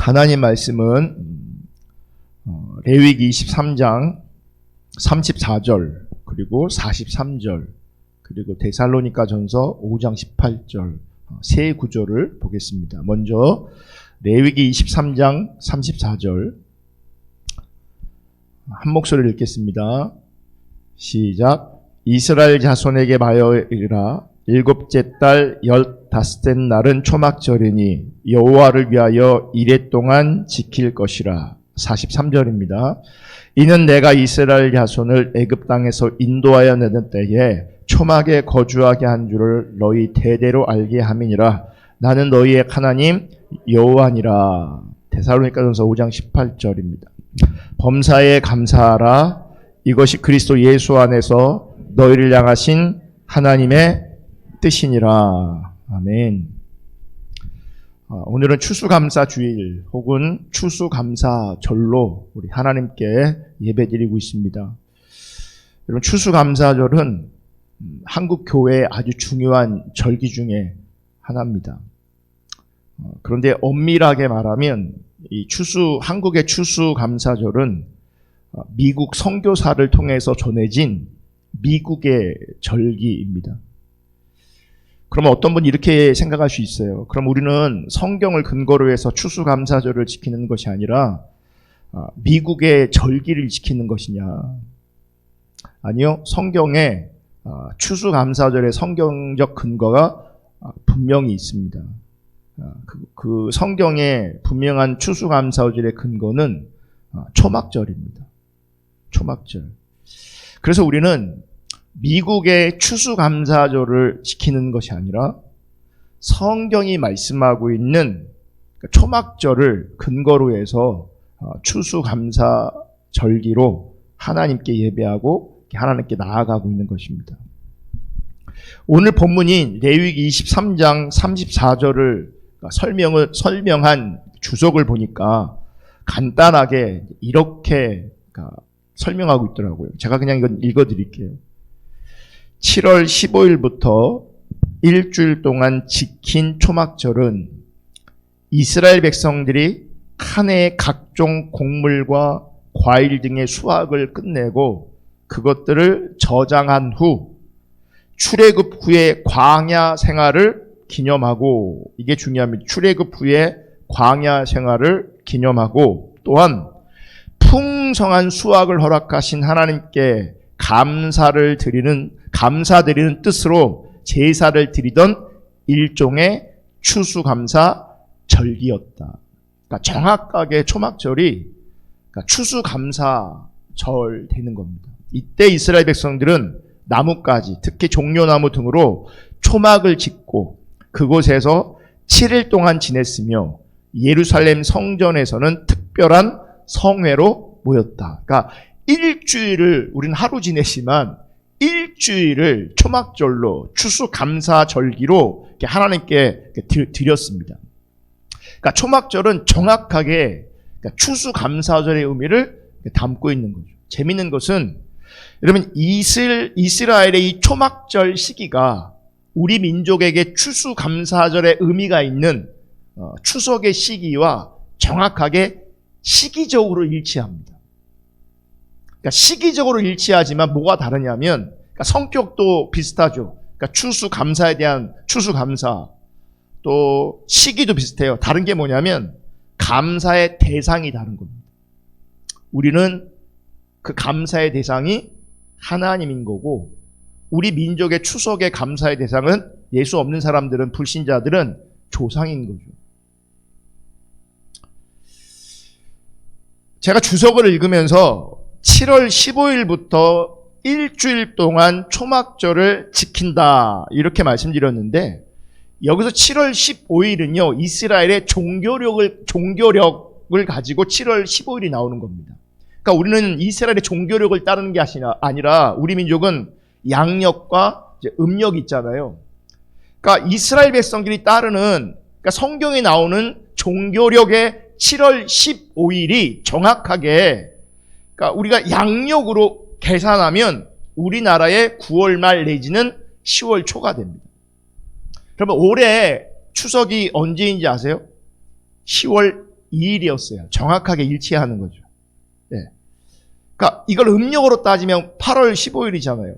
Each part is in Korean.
하나님 말씀은 레위기 23장 34절 그리고 43절 그리고 데살로니가전서 5장 18절 세 구절을 보겠습니다. 먼저 레위기 23장 34절 한 목소리를 읽겠습니다. 시작. 이스라엘 자손에게 말하여이르라. 일곱째 달 15째 날은 초막절이니 여호와를 위하여 이레 동안 지킬 것이라. 43절입니다. 이는 내가 이스라엘 자손을 애굽 땅에서 인도하여 내던 때에 초막에 거주하게 한 줄을 너희 대대로 알게 함이니라. 나는 너희의 하나님 여호와니라. 데살로니가전서 5장 18절입니다. 범사에 감사하라. 이것이 그리스도 예수 안에서 너희를 향하신 하나님의 뜻이니라. 아멘. 오늘은 추수감사주일 혹은 추수감사절로 우리 하나님께 예배드리고 있습니다. 여러분, 추수감사절은 한국 교회의 아주 중요한 절기 중에 하나입니다. 그런데 엄밀하게 말하면 한국의 추수감사절은 미국 선교사를 통해서 전해진 미국의 절기입니다. 그러면 어떤 분이 이렇게 생각할 수 있어요. 그럼 우리는 성경을 근거로 해서 추수감사절을 지키는 것이 아니라 미국의 절기를 지키는 것이냐. 아니요. 성경에 추수감사절의 성경적 근거가 분명히 있습니다. 그 성경의 분명한 추수감사절의 근거는 초막절입니다. 초막절. 그래서 우리는 미국의 추수감사절을 지키는 것이 아니라 성경이 말씀하고 있는 초막절을 근거로 해서 추수감사절기로 하나님께 예배하고 하나님께 나아가고 있는 것입니다. 오늘 본문인 레위기 23장 34절을 설명한 주석을 보니까 간단하게 이렇게 설명하고 있더라고요. 제가 그냥 이건 읽어드릴게요. 7월 15일부터 일주일 동안 지킨 초막절은 이스라엘 백성들이 한 해의 각종 곡물과 과일 등의 수확을 끝내고 그것들을 저장한 후 출애굽 후의 광야 생활을 기념하고, 이게 중요합니다. 출애굽 후의 광야 생활을 기념하고, 또한 풍성한 수확을 허락하신 하나님께 감사드리는 뜻으로 제사를 드리던 일종의 추수감사 절기였다. 그러니까 정확하게 초막절이 추수감사절 되는 겁니다. 이때 이스라엘 백성들은 나뭇가지, 특히 종려나무 등으로 초막을 짓고 그곳에서 7일 동안 지냈으며 예루살렘 성전에서는 특별한 성회로 모였다. 그러니까 일주일을, 우리는 하루 지내지만 일주일을 초막절로 추수감사절기로 하나님께 드렸습니다. 그러니까 초막절은 정확하게 추수감사절의 의미를 담고 있는 거죠. 재밌는 것은 여러분, 이스라엘의 이 초막절 시기가 우리 민족에게 추수감사절의 의미가 있는 추석의 시기와 정확하게 시기적으로 일치합니다. 그러니까 시기적으로 일치하지만 뭐가 다르냐면, 성격도 비슷하죠. 추수감사에 대한 추수감사, 또 시기도 비슷해요. 다른 게 뭐냐면 감사의 대상이 다른 겁니다. 우리는 그 감사의 대상이 하나님인 거고, 우리 민족의 추석의 감사의 대상은 예수 없는 사람들은, 불신자들은 조상인 거죠. 제가 주석을 읽으면서 7월 15일부터 일주일 동안 초막절을 지킨다 이렇게 말씀드렸는데, 여기서 7월 15일은요 이스라엘의 종교력을 가지고 7월 15일이 나오는 겁니다. 그러니까 우리는 이스라엘의 종교력을 따르는 게 아니라 우리 민족은 양력과 음력이 있잖아요. 그러니까 이스라엘 백성들이 따르는, 성경에 나오는 종교력의 7월 15일이 정확하게, 우리가 양력으로 계산하면 우리나라의 9월 말 내지는 10월 초가 됩니다. 그러면 올해 추석이 언제인지 아세요? 10월 2일이었어요. 정확하게 일치하는 거죠. 네. 그러니까 이걸 음력으로 따지면 8월 15일이잖아요.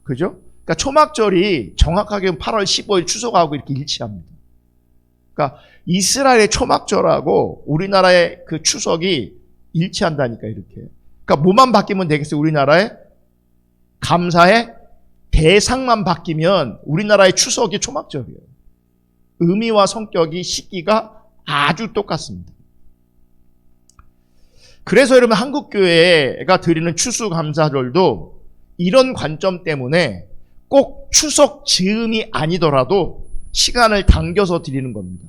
그죠? 그러니까 초막절이 정확하게 8월 15일 추석하고 이렇게 일치합니다. 그러니까 이스라엘의 초막절하고 우리나라의 그 추석이 일치한다니까, 이렇게. 그러니까 뭐만 바뀌면 되겠어요? 우리나라의 감사의 대상만 바뀌면 우리나라의 추석이 초막절이에요. 의미와 성격이, 시기가 아주 똑같습니다. 그래서 여러분, 한국교회가 드리는 추수감사절도 이런 관점 때문에 꼭 추석 즈음이 아니더라도 시간을 당겨서 드리는 겁니다.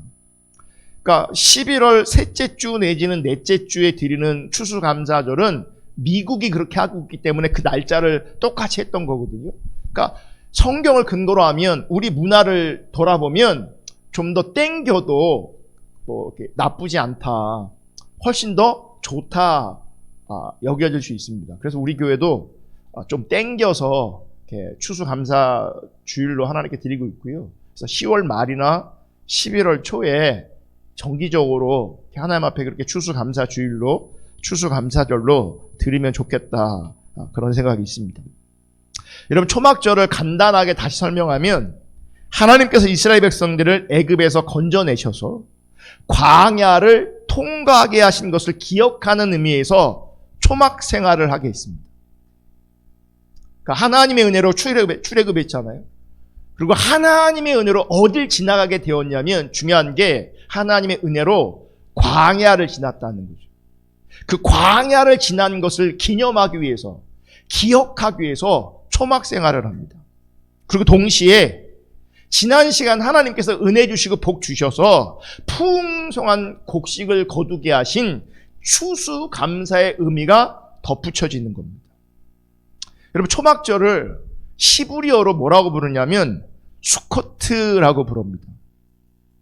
그러니까 11월 셋째 주 내지는 넷째 주에 드리는 추수감사절은 미국이 그렇게 하고 있기 때문에 그 날짜를 똑같이 했던 거거든요. 그러니까 성경을 근거로 하면 우리 문화를 돌아보면 좀 더 땡겨도 뭐 이렇게 나쁘지 않다, 훨씬 더 좋다 여겨질 수 있습니다. 그래서 우리 교회도 좀 땡겨서 이렇게 추수감사 주일로 하나님께 드리고 있고요. 그래서 10월 말이나 11월 초에 정기적으로 하나님 앞에 그렇게 추수감사 주일로, 추수감사절로 드리면 좋겠다, 그런 생각이 있습니다. 여러분, 초막절을 간단하게 다시 설명하면 하나님께서 이스라엘 백성들을 애굽에서 건져내셔서 광야를 통과하게 하신 것을 기억하는 의미에서 초막 생활을 하게 했습니다. 그러니까 하나님의 은혜로 출애굽했잖아요. 그리고 하나님의 은혜로 어딜 지나가게 되었냐면, 중요한 게 하나님의 은혜로 광야를 지났다는 거죠. 그 광야를 지난 것을 기념하기 위해서, 기억하기 위해서 초막 생활을 합니다. 그리고 동시에 지난 시간 하나님께서 은혜 주시고 복 주셔서 풍성한 곡식을 거두게 하신 추수감사의 의미가 덧붙여지는 겁니다. 여러분, 초막절을 시브리어로 뭐라고 부르냐면 수코트라고 부릅니다.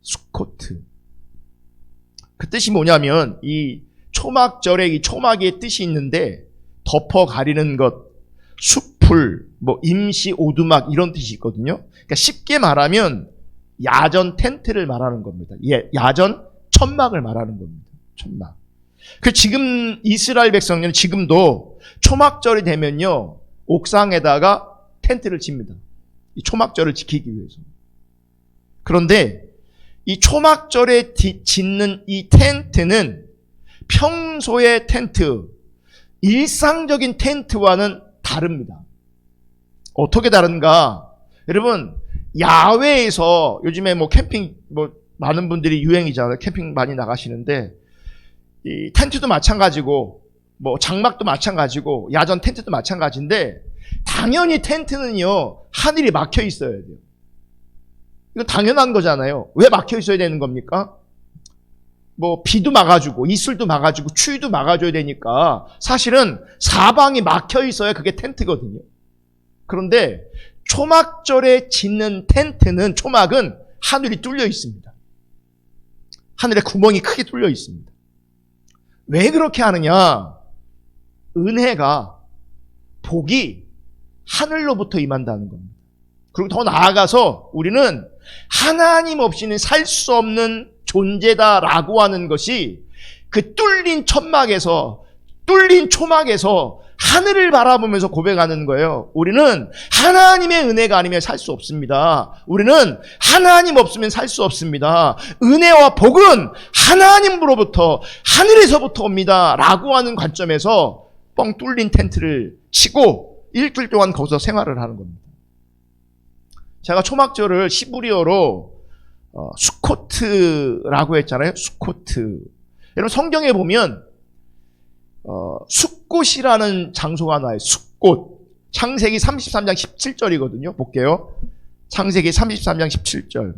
수코트. 그 뜻이 뭐냐면, 이 초막절에 이 초막의 뜻이 있는데 덮어 가리는 것, 수풀, 뭐 임시 오두막, 이런 뜻이 있거든요. 그러니까 쉽게 말하면 야전 텐트를 말하는 겁니다. 야전 천막을 말하는 겁니다. 천막. 그 지금 이스라엘 백성들은 지금도 초막절이 되면요, 옥상에다가 텐트를 칩니다. 이 초막절을 지키기 위해서. 그런데 이 초막절에 짓는 이 텐트는 평소의 텐트, 일상적인 텐트와는 다릅니다. 어떻게 다른가? 여러분, 야외에서 요즘에 뭐 캠핑, 뭐 많은 분들이 유행이잖아요. 캠핑 많이 나가시는데, 이 텐트도 마찬가지고, 뭐 장막도 마찬가지고, 야전 텐트도 마찬가지인데, 당연히 텐트는요, 하늘이 막혀 있어야 돼요. 이거 당연한 거잖아요. 왜 막혀 있어야 되는 겁니까? 뭐 비도 막아주고 이슬도 막아주고 추위도 막아줘야 되니까 사실은 사방이 막혀 있어야 그게 텐트거든요. 그런데 초막절에 짓는 텐트는, 초막은 하늘이 뚫려 있습니다. 하늘에 구멍이 크게 뚫려 있습니다. 왜 그렇게 하느냐? 은혜가, 복이 하늘로부터 임한다는 겁니다. 그리고 더 나아가서 우리는 하나님 없이는 살 수 없는 존재다라고 하는 것이 그 뚫린 천막에서, 뚫린 초막에서 하늘을 바라보면서 고백하는 거예요. 우리는 하나님의 은혜가 아니면 살 수 없습니다. 우리는 하나님 없으면 살 수 없습니다. 은혜와 복은 하나님으로부터, 하늘에서부터 옵니다 라고 하는 관점에서 뻥 뚫린 텐트를 치고 일주일 동안 거기서 생활을 하는 겁니다. 제가 초막절을 시브리어로 수코트라고 했잖아요. 수코트. 여러분, 성경에 보면 숫꽃이라는 장소가 나와요. 숫꽃. 창세기 33장 17절이거든요. 볼게요. 창세기 33장 17절.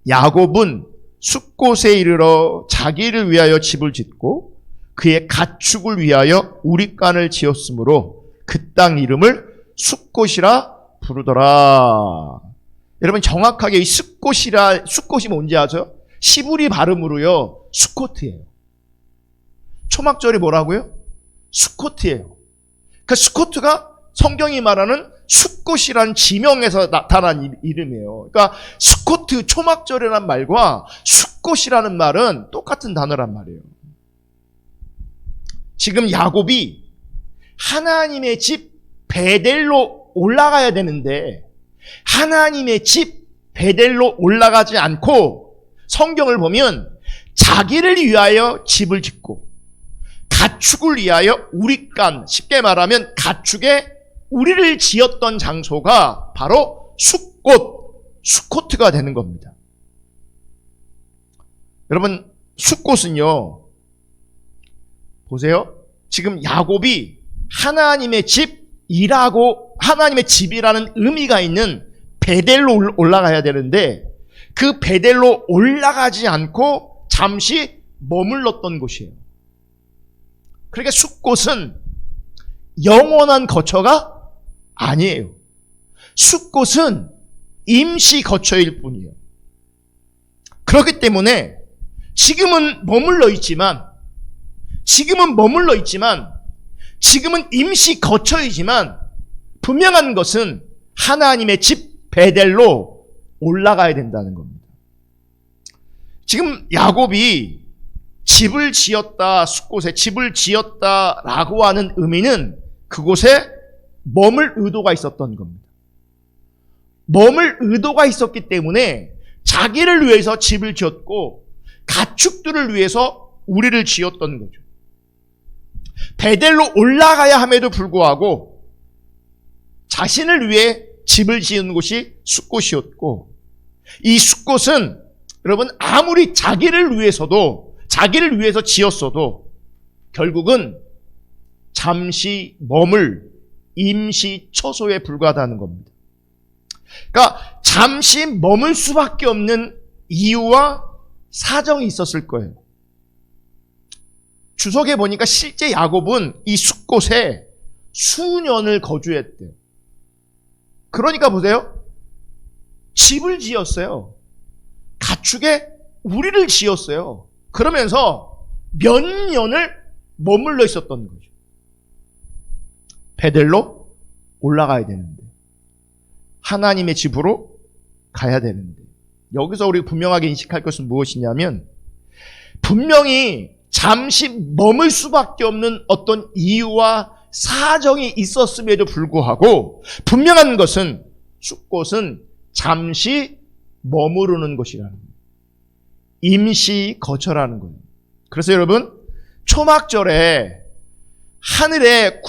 야곱은 숫꽃에 이르러 자기를 위하여 집을 짓고 그의 가축을 위하여 우릿간을 지었으므로 그 땅 이름을 숫꽃이라 부르더라. 여러분, 정확하게 이 숫꽃이 뭔지 아세요? 시브리 발음으로요, 수코트예요. 초막절이 뭐라고요? 수코트예요. 그 수코트가 성경이 말하는 숫꽃이라는 지명에서 나타난 이름이에요. 그러니까 수코트, 초막절이라는 말과 숫곳이라는 말은 똑같은 단어란 말이에요. 지금 야곱이 하나님의 집 베델로 올라가야 되는데 하나님의 집 베델로 올라가지 않고 성경을 보면 자기를 위하여 집을 짓고 가축을 위하여 우릿간, 쉽게 말하면 가축의 우리를 지었던 장소가 바로 숫곳, 수코트가 되는 겁니다. 여러분, 숫곳은요, 보세요. 지금 야곱이 하나님의 집이라고, 하나님의 집이라는 의미가 있는 베델로 올라가야 되는데 그 베델로 올라가지 않고 잠시 머물렀던 곳이에요. 그러니까 숫곳은 영원한 거처가 아니에요. 숫곳은 임시 거처일 뿐이에요. 그렇기 때문에 지금은 머물러 있지만 지금은 임시 거처이지만 분명한 것은 하나님의 집 베델로 올라가야 된다는 겁니다. 지금 야곱이 집을 지었다, 숫곳에 집을 지었다라고 하는 의미는 그곳에 머물 의도가 있었던 겁니다. 머물 의도가 있었기 때문에 자기를 위해서 집을 지었고 가축들을 위해서 우리를 지었던 거죠. 베델로 올라가야 함에도 불구하고 자신을 위해 집을 지은 곳이 숫곳이었고 이 숫곳은 여러분 아무리 자기를 위해서 지었어도 결국은 잠시 머물 임시 처소에 불과하다는 겁니다. 그러니까 잠시 머물 수밖에 없는 이유와 사정이 있었을 거예요. 주석에 보니까 실제 야곱은 이 숫곳에 수년을 거주했대요. 그러니까 보세요. 집을 지었어요. 가축에 우리를 지었어요. 그러면서 몇 년을 머물러 있었던 거죠. 베델로 올라가야 되는데 하나님의 집으로 가야 되는데 여기서 우리가 분명하게 인식할 것은 무엇이냐면 분명히 잠시 머물 수밖에 없는 어떤 이유와 사정이 있었음에도 불구하고 분명한 것은 숫곳은 잠시 머무르는 곳이라는 거예요. 임시 거처라는 거예요. 그래서 여러분 초막절에 하늘에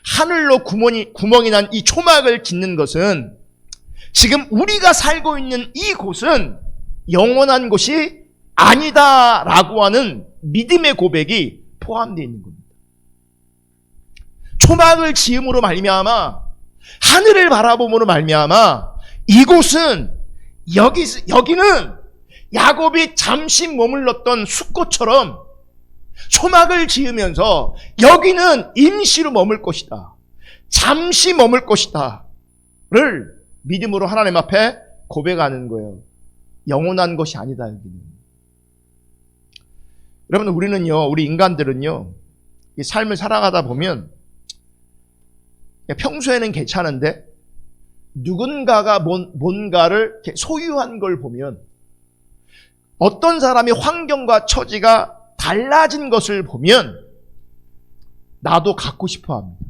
하늘로 구멍이 난 이 초막을 짓는 것은 지금 우리가 살고 있는 이 곳은 영원한 곳이 아니다라고 하는 믿음의 고백이 포함되어 있는 겁니다. 초막을 지음으로 말미암아 하늘을 바라봄으로 말미암아 이곳은 여기는 야곱이 잠시 머물렀던 숫곳처럼 초막을 지으면서 여기는 임시로 머물 것이다. 잠시 머물 것이다. 를 믿음으로 하나님 앞에 고백하는 거예요. 영원한 것이 아니다. 여기는. 여러분 우리 인간들은요. 이 삶을 살아가다 보면 평소에는 괜찮은데 누군가가 뭔가를 소유한 걸 보면 어떤 사람이 환경과 처지가 달라진 것을 보면 나도 갖고 싶어 합니다.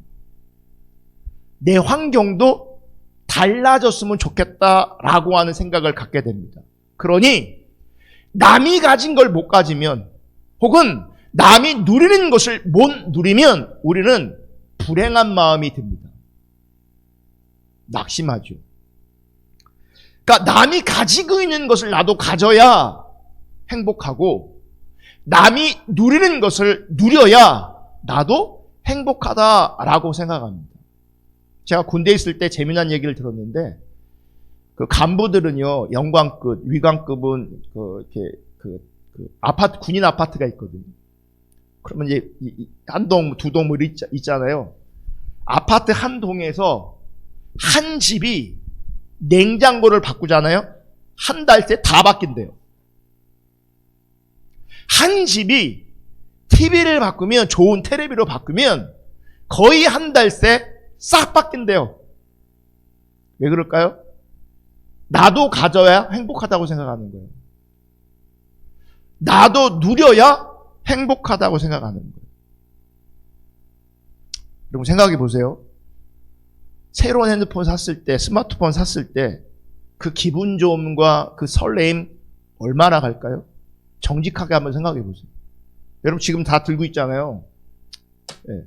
내 환경도 달라졌으면 좋겠다라고 하는 생각을 갖게 됩니다. 그러니 남이 가진 걸 못 가지면 혹은 남이 누리는 것을 못 누리면 우리는 불행한 마음이 듭니다. 낙심하죠. 그러니까 남이 가지고 있는 것을 나도 가져야 행복하고 남이 누리는 것을 누려야 나도 행복하다라고 생각합니다. 제가 군대에 있을 때 재미난 얘기를 들었는데 그 간부들은요 영광급, 위관급은 아파트 군인 아파트가 있거든요. 그러면 이제 한 동, 두 동 있잖아요. 아파트 한 동에서 한 집이 냉장고를 바꾸잖아요. 한 달 새 다 바뀐대요. 한 집이 TV를 바꾸면 좋은 테레비로 바꾸면 거의 한 달 새 싹 바뀐대요. 왜 그럴까요? 나도 가져야 행복하다고 생각하는 거예요. 나도 누려야 행복하다고 생각하는 거예요. 여러분 생각해 보세요. 새로운 핸드폰 샀을 때, 스마트폰 샀을 때 그 기분 좋음과 그 설레임 얼마나 갈까요? 정직하게 한번 생각해 보세요. 여러분 지금 다 들고 있잖아요. 네.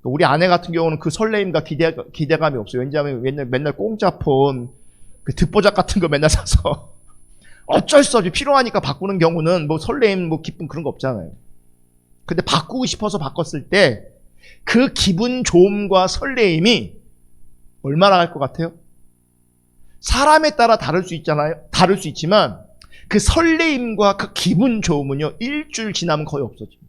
우리 아내 같은 경우는 그 설레임과 기대감이 없어요. 왜냐하면 맨날 공짜 폰, 그 듣보잡 같은 거 맨날 사서 어쩔 수 없이 필요하니까 바꾸는 경우는 뭐 설레임, 뭐 기쁨 그런 거 없잖아요. 근데 바꾸고 싶어서 바꿨을 때 그 기분 좋음과 설레임이 얼마나 갈 것 같아요? 사람에 따라 다를 수 있잖아요. 다를 수 있지만 그 설레임과 그 기분 좋음은요, 일주일 지나면 거의 없어집니다.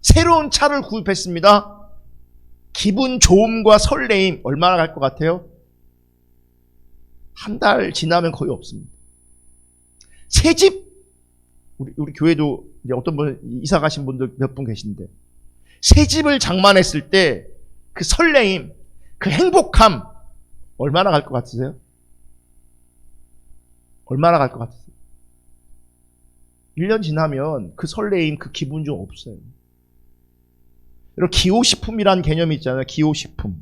새로운 차를 구입했습니다. 기분 좋음과 설레임 얼마나 갈 것 같아요? 한 달 지나면 거의 없습니다. 새 집, 우리 교회도 이제 어떤 분 이사 가신 분들 몇 분 계신데, 새 집을 장만했을 때 그 설레임, 그 행복함 얼마나 갈 것 같으세요? 얼마나 갈 것 같으세요? 1년 지나면 그 설레임, 그 기분 좀 없어요. 여러분 기호식품이라는 개념이 있잖아요. 기호식품.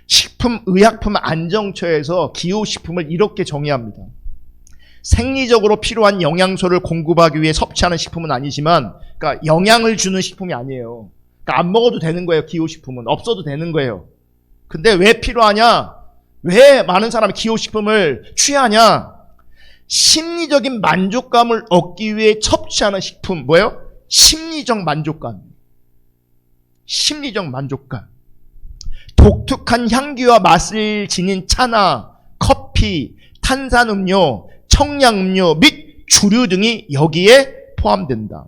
식품의약품안정처에서 기호식품을 이렇게 정의합니다. 생리적으로 필요한 영양소를 공급하기 위해 섭취하는 식품은 아니지만, 그러니까 영양을 주는 식품이 아니에요. 그러니까 안 먹어도 되는 거예요. 기호식품은 없어도 되는 거예요. 근데 왜 필요하냐? 왜 많은 사람이 기호식품을 취하냐? 심리적인 만족감을 얻기 위해 섭취하는 식품. 뭐예요? 심리적 만족감. 심리적 만족감. 독특한 향기와 맛을 지닌 차나 커피, 탄산음료, 청량음료 및 주류 등이 여기에 포함된다.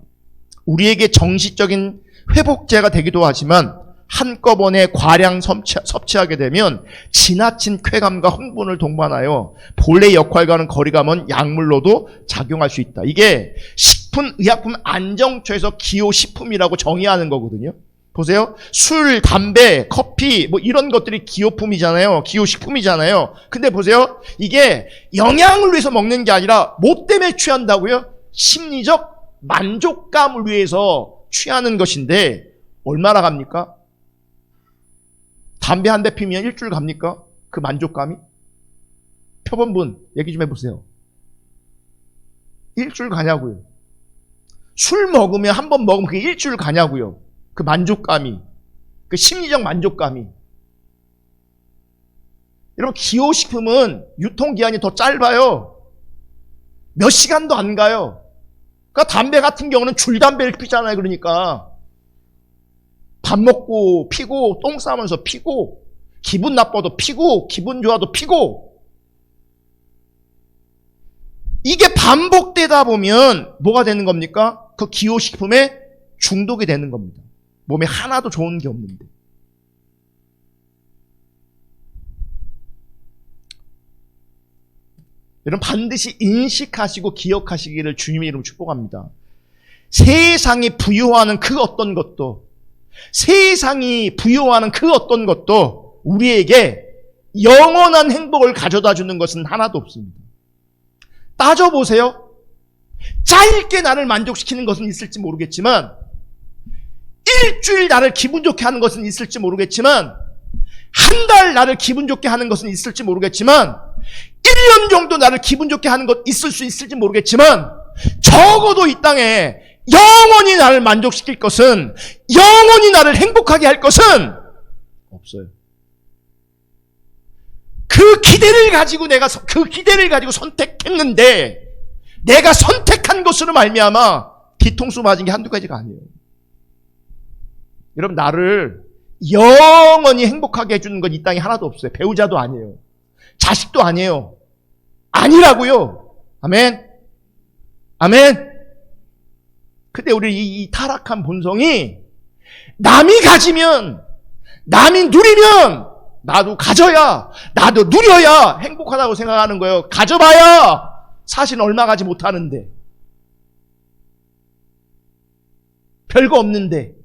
우리에게 정신적인 회복제가 되기도 하지만 한꺼번에 과량 섭취하게 되면 지나친 쾌감과 흥분을 동반하여 본래 역할과는 거리가 먼 약물로도 작용할 수 있다. 이게 식품의약품안정처에서 기호식품이라고 정의하는 거거든요. 보세요. 술, 담배, 커피 뭐 이런 것들이 기호품이잖아요. 기호식품이잖아요. 근데 보세요. 이게 영양을 위해서 먹는 게 아니라 뭐 때문에 취한다고요? 심리적 만족감을 위해서 취하는 것인데 얼마나 갑니까? 담배 한 대 피면 일주일 갑니까? 그 만족감이? 표본 분 얘기 좀 해보세요. 일주일 가냐고요. 술 먹으면 한 번 먹으면 그게 일주일 가냐고요. 그 만족감이, 그 심리적 만족감이. 여러분 기호식품은 유통기한이 더 짧아요. 몇 시간도 안 가요. 그러니까 담배 같은 경우는 줄담배를 피잖아요. 그러니까 밥 먹고 피고 똥 싸면서 피고 기분 나빠도 피고 기분 좋아도 피고, 이게 반복되다 보면 뭐가 되는 겁니까? 그 기호식품에 중독이 되는 겁니다. 몸에 하나도 좋은 게 없는데. 여러분 반드시 인식하시고 기억하시기를 주님의 이름으로 축복합니다. 세상이 부여하는 그 어떤 것도, 세상이 부여하는 그 어떤 것도 우리에게 영원한 행복을 가져다 주는 것은 하나도 없습니다. 따져보세요. 짧게 나를 만족시키는 것은 있을지 모르겠지만, 일주일 나를 기분 좋게 하는 것은 있을지 모르겠지만, 한 달 나를 기분 좋게 하는 것은 있을지 모르겠지만, 1년 정도 나를 기분 좋게 하는 것 있을 수 있을지 모르겠지만, 적어도 이 땅에 영원히 나를 만족시킬 것은, 영원히 나를 행복하게 할 것은 없어요. 그 기대를 가지고 선택했는데, 내가 선택한 것으로 말미암아 뒤통수 맞은 게 한두 가지가 아니에요. 여러분 나를 영원히 행복하게 해주는 건 이 땅에 하나도 없어요. 배우자도 아니에요. 자식도 아니에요. 아니라고요. 아멘. 아멘. 근데 우리 이 타락한 본성이 남이 가지면, 남이 누리면 나도 가져야, 나도 누려야 행복하다고 생각하는 거예요. 가져봐야 사실 얼마 가지 못하는데, 별거 없는데.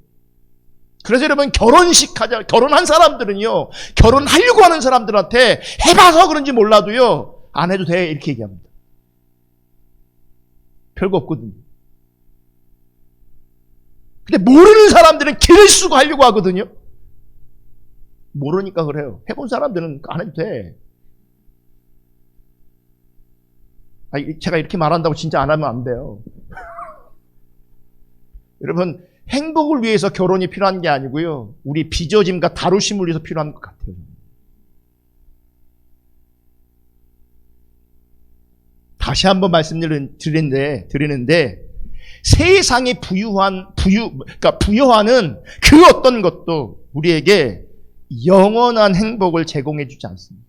그래서 여러분 결혼한 사람들은요, 결혼하려고 하는 사람들한테 해봐서 그런지 몰라도요, 안 해도 돼 이렇게 얘기합니다. 별거 없거든요. 근데 모르는 사람들은 길을 쓰고 하려고 하거든요. 모르니까 그래요. 해본 사람들은 안 해도 돼. 제가 이렇게 말한다고 진짜 안 하면 안 돼요. 여러분, 행복을 위해서 결혼이 필요한 게 아니고요. 우리 빚어짐과 다루심을 위해서 필요한 것 같아요. 다시 한번 드리는데 세상이 그러니까 부여하는 그 어떤 것도 우리에게 영원한 행복을 제공해 주지 않습니다.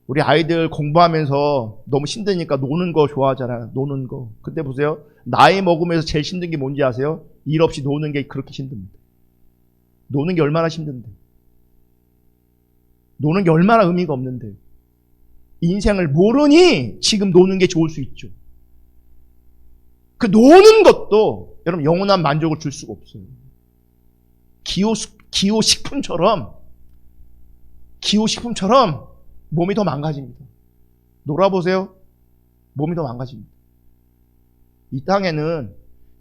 우리 아이들 공부하면서 너무 힘드니까 노는 거 좋아하잖아요. 노는 거. 근데 보세요. 나이 먹으면서 제일 힘든 게 뭔지 아세요? 일 없이 노는 게 그렇게 힘듭니다. 노는 게 얼마나 힘든데. 노는 게 얼마나 의미가 없는데. 인생을 모르니 지금 노는 게 좋을 수 있죠. 그 노는 것도 여러분 영원한 만족을 줄 수가 없어요. 기호식품처럼 몸이 더 망가집니다. 놀아보세요. 몸이 더 망가집니다. 이 땅에는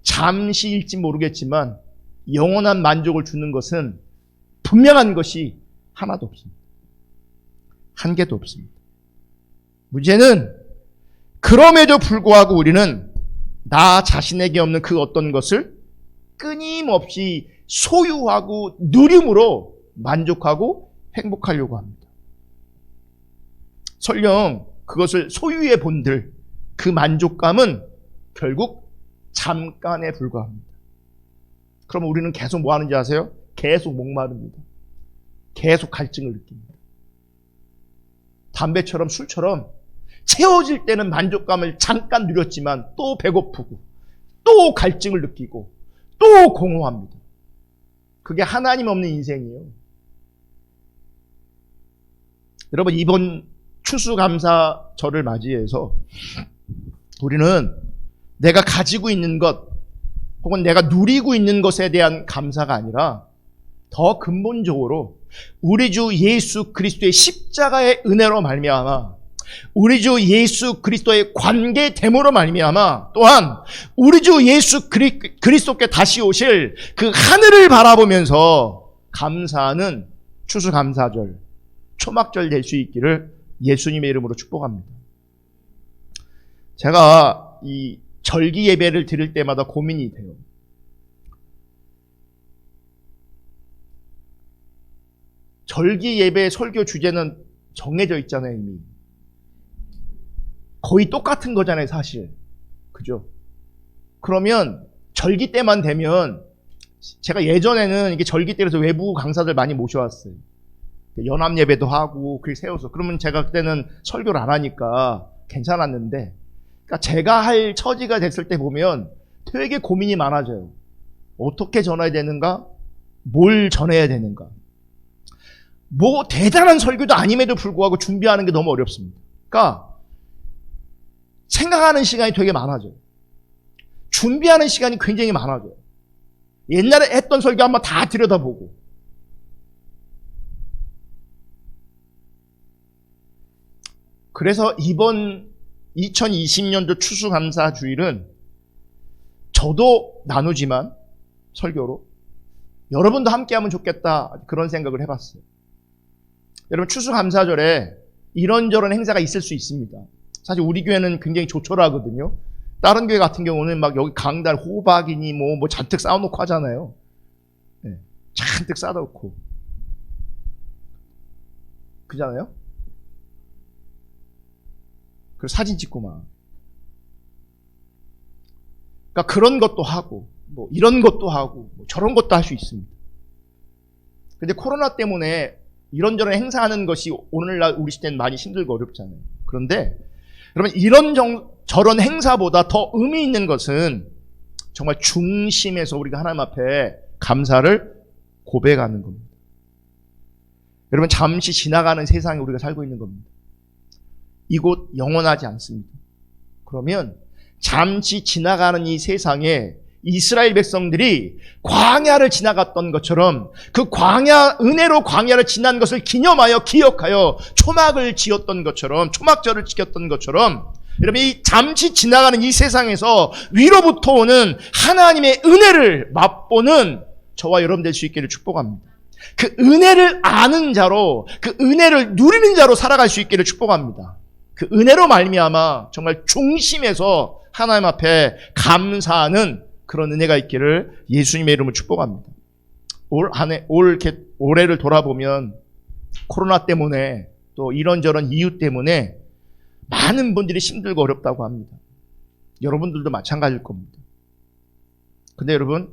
잠시일지 모르겠지만 영원한 만족을 주는 것은 분명한 것이 하나도 없습니다. 한 개도 없습니다. 문제는 그럼에도 불구하고 우리는 나 자신에게 없는 그 어떤 것을 끊임없이 소유하고 누림으로 만족하고 행복하려고 합니다. 설령 그것을 소유의 본들, 그 만족감은 결국 잠깐에 불과합니다. 그럼 우리는 계속 뭐 하는지 아세요? 계속 목마릅니다. 계속 갈증을 느낍니다. 담배처럼 술처럼 채워질 때는 만족감을 잠깐 누렸지만 또 배고프고 또 갈증을 느끼고 또 공허합니다. 그게 하나님 없는 인생이에요. 여러분, 이번 추수감사절을 맞이해서 우리는 내가 가지고 있는 것 혹은 내가 누리고 있는 것에 대한 감사가 아니라 더 근본적으로 우리 주 예수 그리스도의 십자가의 은혜로 말미암아 우리 주 예수 그리스도의 관계됨으로 말미암아 또한 우리 주 예수 그리스도께 다시 오실 그 하늘을 바라보면서 감사하는 추수감사절, 초막절 될 수 있기를 예수님의 이름으로 축복합니다. 제가 이 절기 예배를 드릴 때마다 고민이 돼요. 절기 예배 설교 주제는 정해져 있잖아요, 이미. 거의 똑같은 거잖아요, 사실. 그죠? 그러면 절기 때만 되면 제가 예전에는 이게 절기 때라서 외부 강사들 많이 모셔왔어요. 연합 예배도 하고 글 세워서 그러면 제가 그때는 설교를 안 하니까 괜찮았는데 그러니까 제가 할 처지가 됐을 때 보면 되게 고민이 많아져요. 어떻게 전해야 되는가? 뭘 전해야 되는가? 뭐 대단한 설교도 아님에도 불구하고 준비하는 게 너무 어렵습니다. 그러니까 생각하는 시간이 되게 많아져요. 준비하는 시간이 굉장히 많아져요. 옛날에 했던 설교 한번 다 들여다보고 그래서 이번 2020년도 추수감사주일은 저도 나누지만 설교로 여러분도 함께하면 좋겠다 그런 생각을 해봤어요. 여러분 추수감사절에 이런저런 행사가 있을 수 있습니다. 사실 우리 교회는 굉장히 조촐하거든요. 다른 교회 같은 경우는 막 여기 강달 호박이니 뭐 잔뜩 쌓아놓고 하잖아요. 네, 잔뜩 쌓아놓고 그잖아요. 그리고 사진 찍고 막. 그러니까 그런 것도 하고, 뭐 이런 것도 하고, 뭐 저런 것도 할 수 있습니다. 근데 코로나 때문에 이런저런 행사하는 것이 오늘날 우리 시대는 많이 힘들고 어렵잖아요. 그런데 여러분 저런 행사보다 더 의미 있는 것은 정말 중심에서 우리가 하나님 앞에 감사를 고백하는 겁니다. 여러분 잠시 지나가는 세상에 우리가 살고 있는 겁니다. 이곳 영원하지 않습니다. 그러면 잠시 지나가는 이 세상에 이스라엘 백성들이 광야를 지나갔던 것처럼 그 은혜로 광야를 지난 것을 기념하여 기억하여 초막을 지었던 것처럼 초막절을 지켰던 것처럼 여러분, 이 잠시 지나가는 이 세상에서 위로부터 오는 하나님의 은혜를 맛보는 저와 여러분 될 수 있기를 축복합니다. 그 은혜를 아는 자로, 그 은혜를 누리는 자로 살아갈 수 있기를 축복합니다. 그 은혜로 말미암아 정말 중심에서 하나님 앞에 감사하는 그런 은혜가 있기를 예수님의 이름으로 축복합니다. 올해를 돌아보면 코로나 때문에 또 이런저런 이유 때문에 많은 분들이 힘들고 어렵다고 합니다. 여러분들도 마찬가지일 겁니다. 근데 여러분,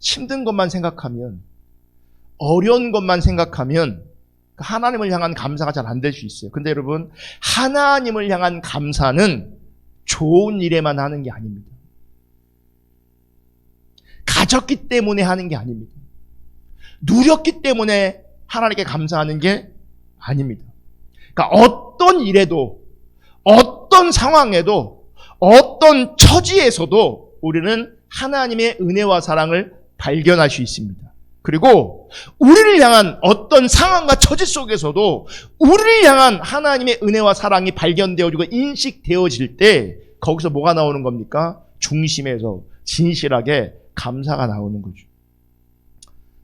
힘든 것만 생각하면, 어려운 것만 생각하면 하나님을 향한 감사가 잘 안 될 수 있어요. 근데 여러분, 하나님을 향한 감사는 좋은 일에만 하는 게 아닙니다. 가졌기 때문에 하는 게 아닙니다. 누렸기 때문에 하나님께 감사하는 게 아닙니다. 그러니까 어떤 일에도, 어떤 상황에도, 어떤 처지에서도 우리는 하나님의 은혜와 사랑을 발견할 수 있습니다. 그리고 우리를 향한 어떤 상황과 처지 속에서도 우리를 향한 하나님의 은혜와 사랑이 발견되어지고 인식되어질 때 거기서 뭐가 나오는 겁니까? 중심에서 진실하게 감사가 나오는 거죠.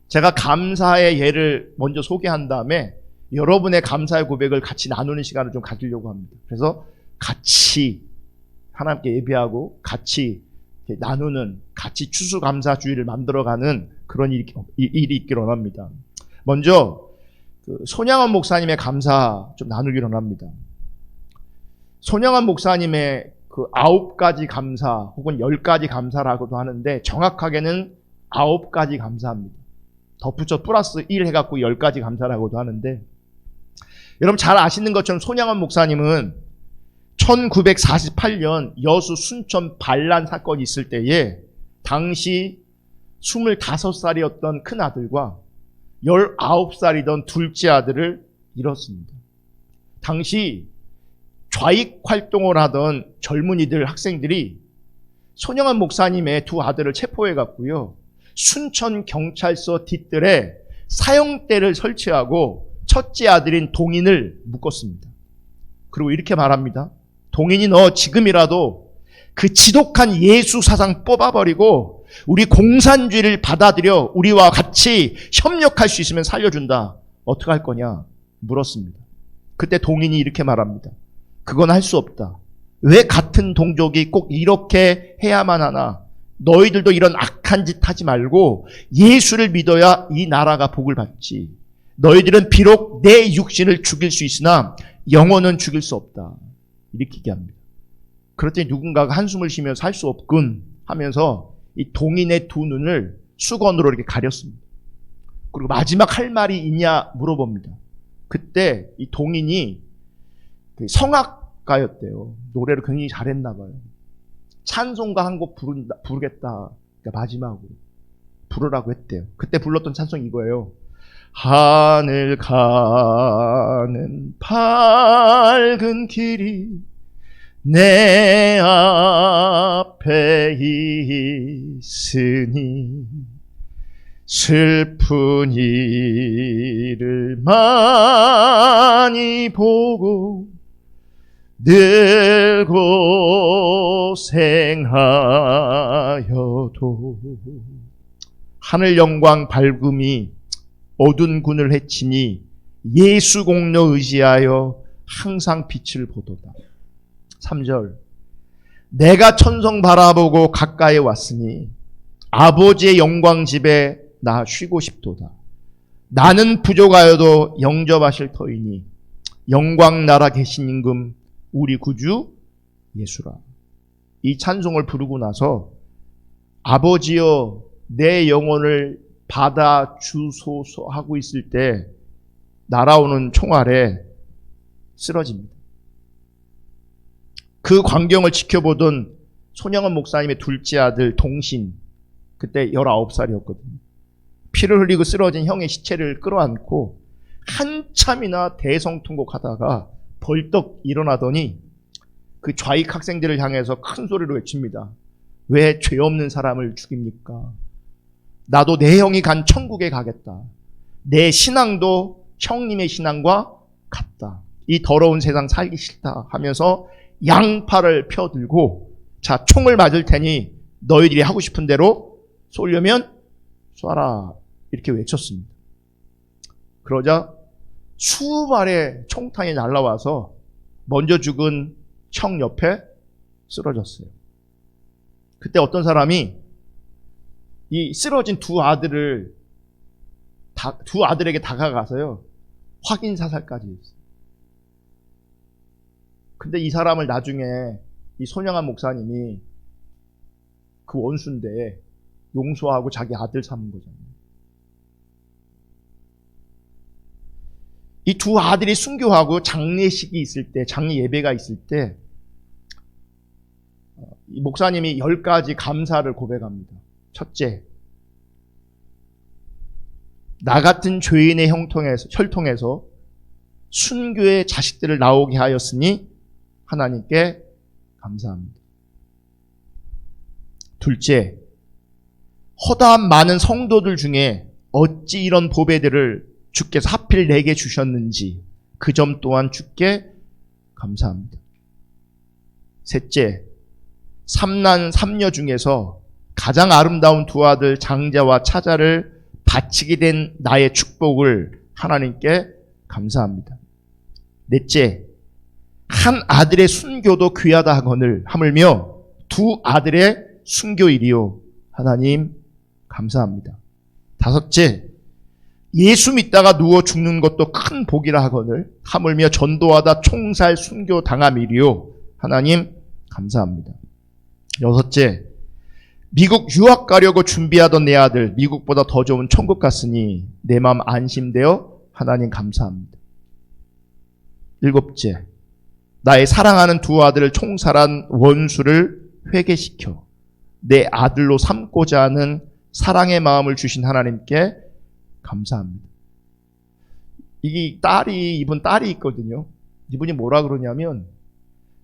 제가 감사의 예를 먼저 소개한 다음에 여러분의 감사의 고백을 같이 나누는 시간을 좀 가지려고 합니다. 그래서 같이 하나님께 예배하고 같이 나누는, 같이 추수감사주의를 만들어가는 그런 일이 있기를 원합니다. 먼저 손양원 목사님의 감사 좀 나누기를 원합니다. 손양원 목사님의 그 9가지 감사 혹은 10가지 감사라고도 하는데 정확하게는 9가지 감사합니다. 덧붙여 플러스 1 해갖고 10가지 감사라고도 하는데, 여러분 잘 아시는 것처럼 손양원 목사님은 1948년 여수 순천 반란 사건이 있을 때에 당시 25살이었던 큰 아들과 19살이던 둘째 아들을 잃었습니다. 당시 좌익 활동을 하던 젊은이들, 학생들이 손양원 목사님의 두 아들을 체포해 갔고요. 순천 경찰서 뒷뜰에 사형대를 설치하고 첫째 아들인 동인을 묶었습니다. 그리고 이렇게 말합니다. 동인이 너 지금이라도 그 지독한 예수 사상 뽑아버리고 우리 공산주의를 받아들여 우리와 같이 협력할 수 있으면 살려준다. 어떻게 할 거냐? 물었습니다. 그때 동인이 이렇게 말합니다. 그건 할 수 없다. 왜 같은 동족이 꼭 이렇게 해야만 하나? 너희들도 이런 악한 짓 하지 말고 예수를 믿어야 이 나라가 복을 받지. 너희들은 비록 내 육신을 죽일 수 있으나 영혼은 죽일 수 없다. 이렇게 얘기합니다. 그랬더니 누군가가 한숨을 쉬면서 할 수 없군 하면서 이 동인의 두 눈을 수건으로 이렇게 가렸습니다. 그리고 마지막 할 말이 있냐 물어봅니다. 그때 이 동인이 성악가였대요. 노래를 굉장히 잘했나 봐요. 찬송가 한 곡 부르겠다. 그러니까 마지막으로 부르라고 했대요. 그때 불렀던 찬송이 이거예요. 하늘 가는 밝은 길이 내 앞에 있으니 슬픈 일을 많이 보고 늘 고생하여도 하늘 영광 밝음이 어두운 군을 헤치니 예수 공로 의지하여 항상 빛을 보도다. 3절 내가 천성 바라보고 가까이 왔으니 아버지의 영광 집에 나 쉬고 싶도다. 나는 부족하여도 영접하실 터이니 영광 나라 계신 임금 우리 구주 예수라. 이 찬송을 부르고 나서 아버지여 내 영혼을 받아 주소서 하고 있을 때 날아오는 총알에 쓰러집니다. 그 광경을 지켜보던 손양원 목사님의 둘째 아들 동신, 그때 19살이었거든요. 피를 흘리고 쓰러진 형의 시체를 끌어안고 한참이나 대성통곡하다가 벌떡 일어나더니 그 좌익 학생들을 향해서 큰 소리로 외칩니다. 왜 죄 없는 사람을 죽입니까? 나도 내 형이 간 천국에 가겠다. 내 신앙도 형님의 신앙과 같다. 이 더러운 세상 살기 싫다 하면서 양팔을 펴들고 자, 총을 맞을 테니 너희들이 하고 싶은 대로 쏘려면 쏴라. 이렇게 외쳤습니다. 그러자 수발의 총탄이 날라와서 먼저 죽은 형 옆에 쓰러졌어요. 그때 어떤 사람이 이 쓰러진 두 아들에게 다가가서요, 확인 사살까지 했어요. 근데 이 사람을 나중에 이 손영한 목사님이 그 원수인데 용서하고 자기 아들 삼은 거잖아요. 이 두 아들이 순교하고 장례식이 있을 때, 장례 예배가 있을 때, 이 목사님이 10가지 감사를 고백합니다. 첫째, 나 같은 죄인의 혈통에서 순교의 자식들을 나오게 하였으니 하나님께 감사합니다. 둘째, 허다한 많은 성도들 중에 어찌 이런 보배들을 주께서 하필 내게 주셨는지 그 점 또한 주께 감사합니다. 셋째, 삼난 삼녀 중에서 가장 아름다운 두 아들 장자와 차자를 바치게 된 나의 축복을 하나님께 감사합니다. 넷째, 한 아들의 순교도 귀하다 하거늘 하물며 두 아들의 순교일이요 하나님 감사합니다. 다섯째, 예수 믿다가 누워 죽는 것도 큰 복이라 하거늘 하물며 전도하다 총살 순교 당함이리요 하나님 감사합니다. 여섯째, 미국 유학 가려고 준비하던 내 아들 미국보다 더 좋은 천국 갔으니 내 마음 안심되어 하나님 감사합니다. 일곱째, 나의 사랑하는 두 아들을 총살한 원수를 회개시켜 내 아들로 삼고자 하는 사랑의 마음을 주신 하나님께 감사합니다. 이분 딸이 있거든요. 이분이 뭐라 그러냐면,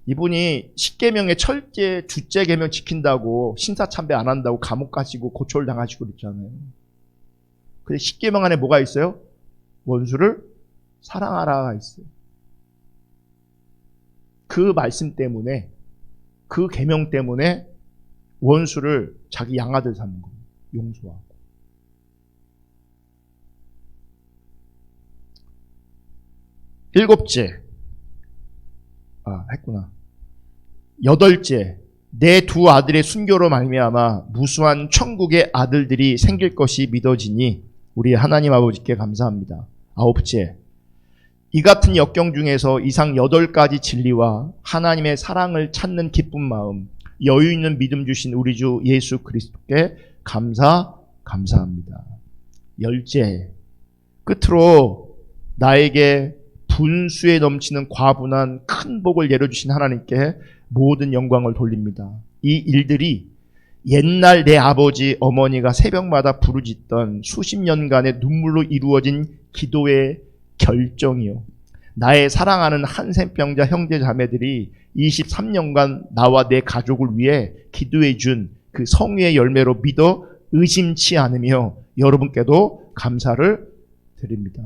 이분이 10계명의 철제, 두째 계명 지킨다고 신사참배 안 한다고 감옥 가시고 고초를 당하시고 그랬잖아요. 근데 10계명 안에 뭐가 있어요? 원수를 사랑하라가 있어요. 그 말씀 때문에, 그 계명 때문에 원수를 자기 양아들 삼는 겁니다. 용서하고. 일곱째, 했구나. 여덟째, 내 두 아들의 순교로 말미암아 무수한 천국의 아들들이 생길 것이 믿어지니 우리 하나님 아버지께 감사합니다. 아홉째, 이 같은 역경 중에서 이상 8가지 진리와 하나님의 사랑을 찾는 기쁜 마음, 여유 있는 믿음 주신 우리 주 예수 그리스도께 감사합니다. 열째, 끝으로 나에게 분수에 넘치는 과분한 큰 복을 내려주신 하나님께 모든 영광을 돌립니다. 이 일들이 옛날 내 아버지 어머니가 새벽마다 부르짖던 수십 년간의 눈물로 이루어진 기도의 결정이요, 나의 사랑하는 한센병자 형제 자매들이 23년간 나와 내 가족을 위해 기도해 준 그 성의의 열매로 믿어 의심치 않으며 여러분께도 감사를 드립니다.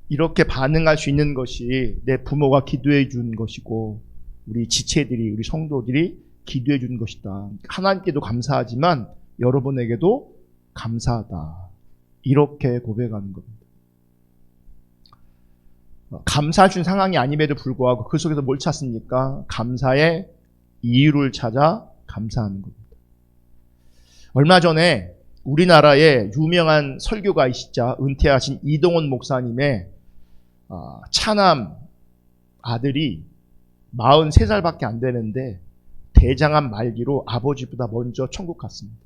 이렇게 반응할 수 있는 것이 내 부모가 기도해 준 것이고 우리 지체들이, 우리 성도들이 기도해 준 것이다. 하나님께도 감사하지만 여러분에게도 감사하다. 이렇게 고백하는 겁니다. 감사할 수 있는 상황이 아님에도 불구하고 그 속에서 뭘 찾습니까? 감사의 이유를 찾아 감사하는 겁니다. 얼마 전에 우리나라의 유명한 설교가이시자 은퇴하신 이동원 목사님의 차남 아들이 43살밖에 안 되는데 대장암 말기로 아버지보다 먼저 천국 갔습니다.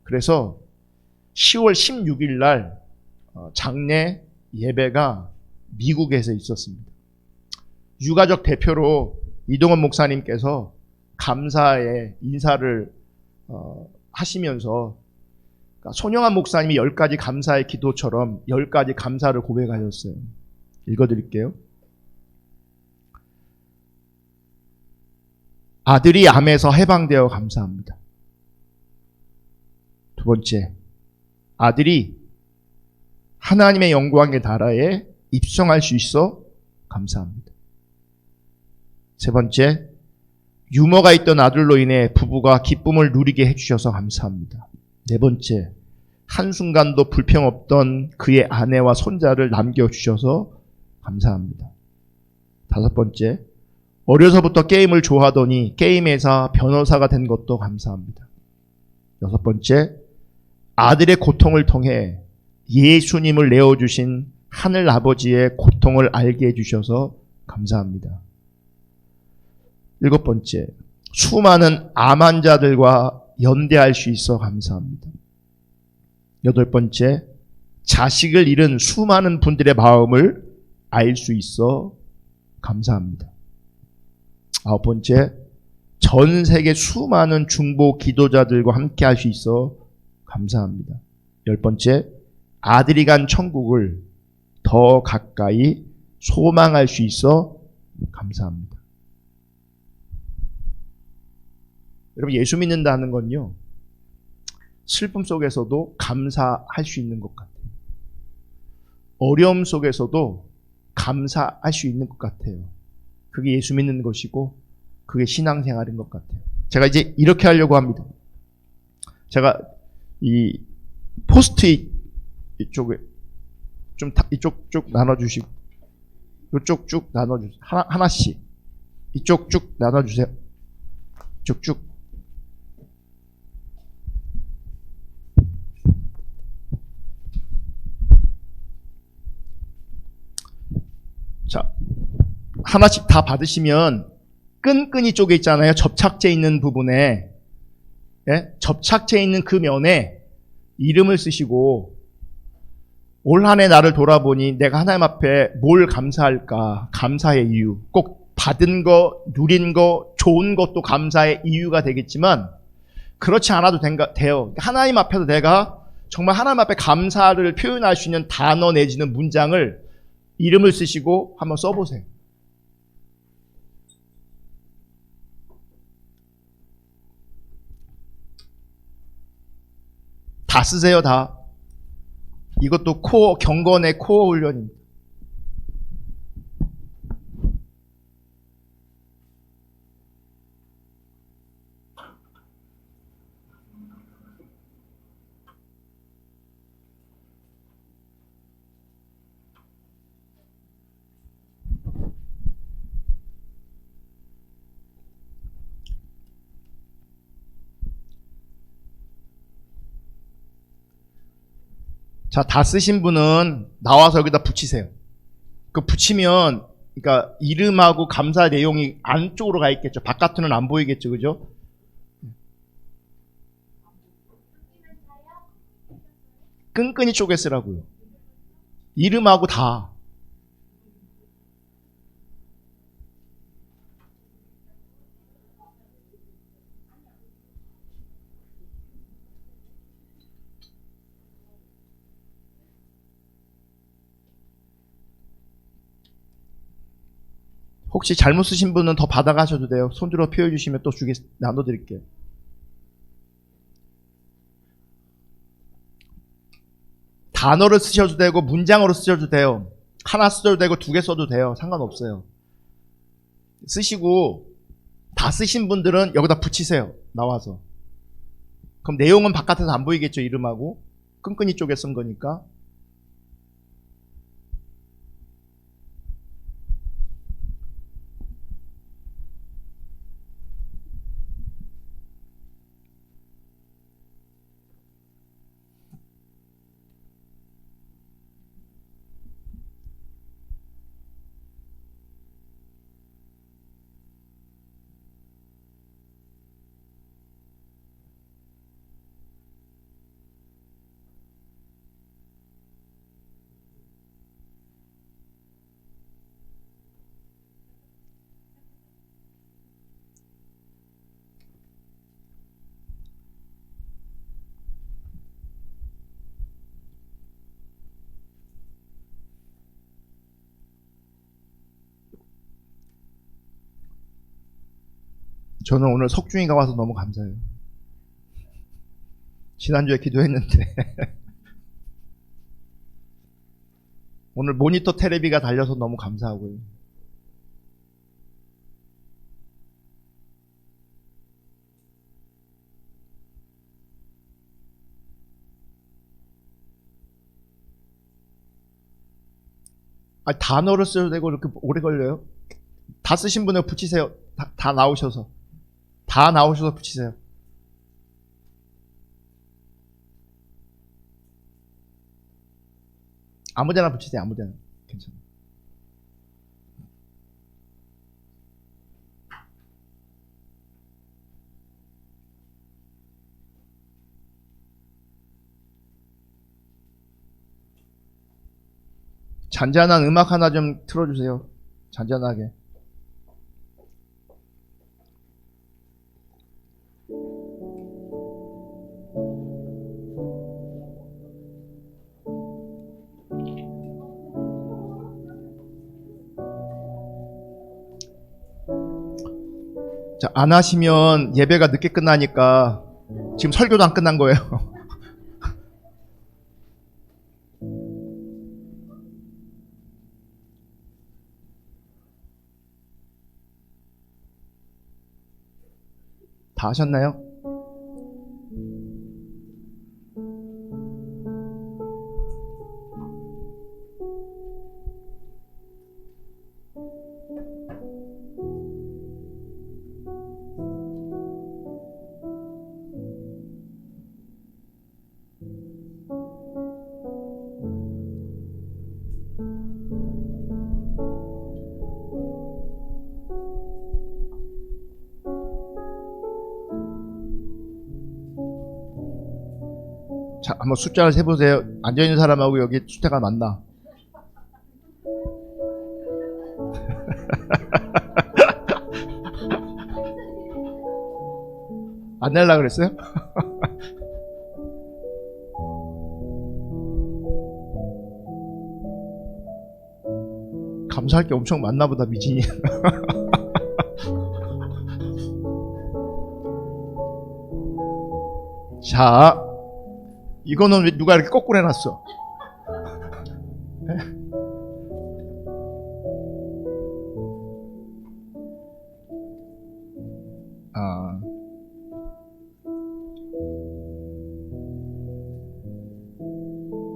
그래서 10월 16일 날 장례 예배가 미국에서 있었습니다. 유가족 대표로 이동원 목사님께서 감사의 인사를 하시면서 손영한 목사님이 10가지 감사의 기도처럼 10가지 감사를 고백하셨어요. 읽어드릴게요. 아들이 암에서 해방되어 감사합니다. 두 번째, 아들이 하나님의 영광의 나라에 입성할 수 있어 감사합니다. 세 번째, 유머가 있던 아들로 인해 부부가 기쁨을 누리게 해주셔서 감사합니다. 네 번째, 한순간도 불평 없던 그의 아내와 손자를 남겨주셔서 감사합니다. 다섯 번째, 어려서부터 게임을 좋아하더니 게임 회사 변호사가 된 것도 감사합니다. 여섯 번째, 아들의 고통을 통해 예수님을 내어주신 하늘 아버지의 고통을 알게 해주셔서 감사합니다. 일곱 번째, 수많은 암 환자들과 연대할 수 있어 감사합니다. 여덟 번째, 자식을 잃은 수많은 분들의 마음을 알 수 있어 감사합니다. 아홉 번째, 전 세계 수많은 중보 기도자들과 함께 할 수 있어 감사합니다. 열 번째, 아들이 간 천국을 더 가까이 소망할 수 있어 감사합니다. 여러분, 예수 믿는다는 건요, 슬픔 속에서도 감사할 수 있는 것 같아요. 어려움 속에서도 감사할 수 있는 것 같아요. 그게 예수 믿는 것이고 그게 신앙생활인 것 같아요. 제가 이제 이렇게 하려고 합니다. 제가 이 포스트잇 이쪽에 좀 이쪽 쭉 나눠주시고, 이쪽 쭉 나눠주세요. 하나씩 이쪽 쭉 나눠주세요. 이쪽 쭉. 자, 하나씩 다 받으시면 끈끈이 쪽에 있잖아요. 접착제 있는 부분에, 예? 접착제 있는 그 면에 이름을 쓰시고, 올 한 해 나를 돌아보니 내가 하나님 앞에 뭘 감사할까? 감사의 이유. 꼭 받은 거, 누린 거, 좋은 것도 감사의 이유가 되겠지만 그렇지 않아도 돼요. 하나님 앞에서 내가 정말 하나님 앞에 감사를 표현할 수 있는 단어 내지는 문장을 이름을 쓰시고 한번 써보세요. 다 쓰세요, 다. 이것도 코어, 경건의 코어 훈련입니다. 자, 다 쓰신 분은 나와서 여기다 붙이세요. 그 붙이면, 그러니까 이름하고 감사 내용이 안쪽으로 가 있겠죠. 바깥으로는 안 보이겠죠, 그죠? 끈끈이 쪼개 쓰라고요. 이름하고 다. 혹시 잘못 쓰신 분은 더 받아가셔도 돼요. 손들어 표해주시면 또 나눠드릴게요. 단어를 쓰셔도 되고 문장으로 쓰셔도 돼요. 하나 써도 되고 두 개 써도 돼요. 상관없어요. 쓰시고 다 쓰신 분들은 여기다 붙이세요. 나와서. 그럼 내용은 바깥에서 안 보이겠죠. 이름하고. 끈끈이 쪽에 쓴 거니까. 저는 오늘 석중이가 와서 너무 감사해요. 지난주에 기도했는데 오늘 모니터 테레비가 달려서 너무 감사하고요. 아, 단어를 써도 되고 이렇게 오래 걸려요? 다 쓰신 분을 붙이세요. 다 나오셔서. 다 나오셔서 붙이세요. 아무데나 붙이세요. 아무데나. 괜찮아요. 잔잔한 음악 하나 좀 틀어주세요. 잔잔하게. 자, 안 하시면 예배가 늦게 끝나니까 지금 설교도 안 끝난 거예요. 다 하셨나요? 자, 한번 숫자를 세보세요. 앉아있는 사람하고 여기 숫자가 맞나? 안 낼라 그랬어요? 감사할 게 엄청 많나 보다, 미진이. 자, 이거는 왜 누가 이렇게 거꾸로 해놨어? 아.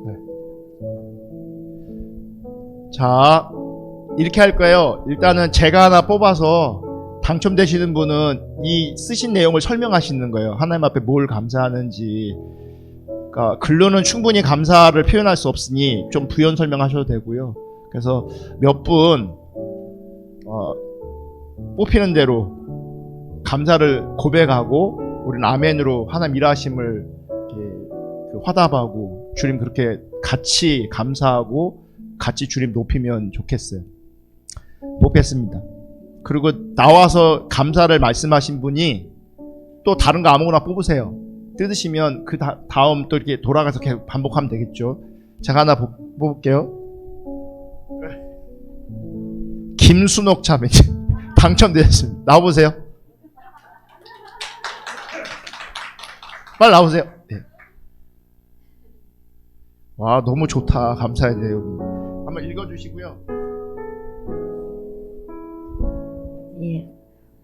네. 자, 이렇게 할 거예요. 일단은 제가 하나 뽑아서 당첨되시는 분은 이 쓰신 내용을 설명하시는 거예요. 하나님 앞에 뭘 감사하는지. 그러니까 글로는 충분히 감사를 표현할 수 없으니 좀 부연 설명하셔도 되고요. 그래서 몇 분 뽑히는 대로 감사를 고백하고 우리는 아멘으로 하나님 일하심을 화답하고 주님 그렇게 같이 감사하고 같이 주님 높이면 좋겠어요. 뽑겠습니다. 그리고 나와서 감사를 말씀하신 분이 또 다른 거 아무거나 뽑으세요. 뜯으시면 그 다음 또 이렇게 돌아가서 계속 반복하면 되겠죠. 제가 하나 뽑을게요. 김순옥 자매 당첨되셨습니다. 나와보세요. 빨리 나오세요. 네. 와, 너무 좋다. 감사해요. 여기 한번 읽어주시고요. 예,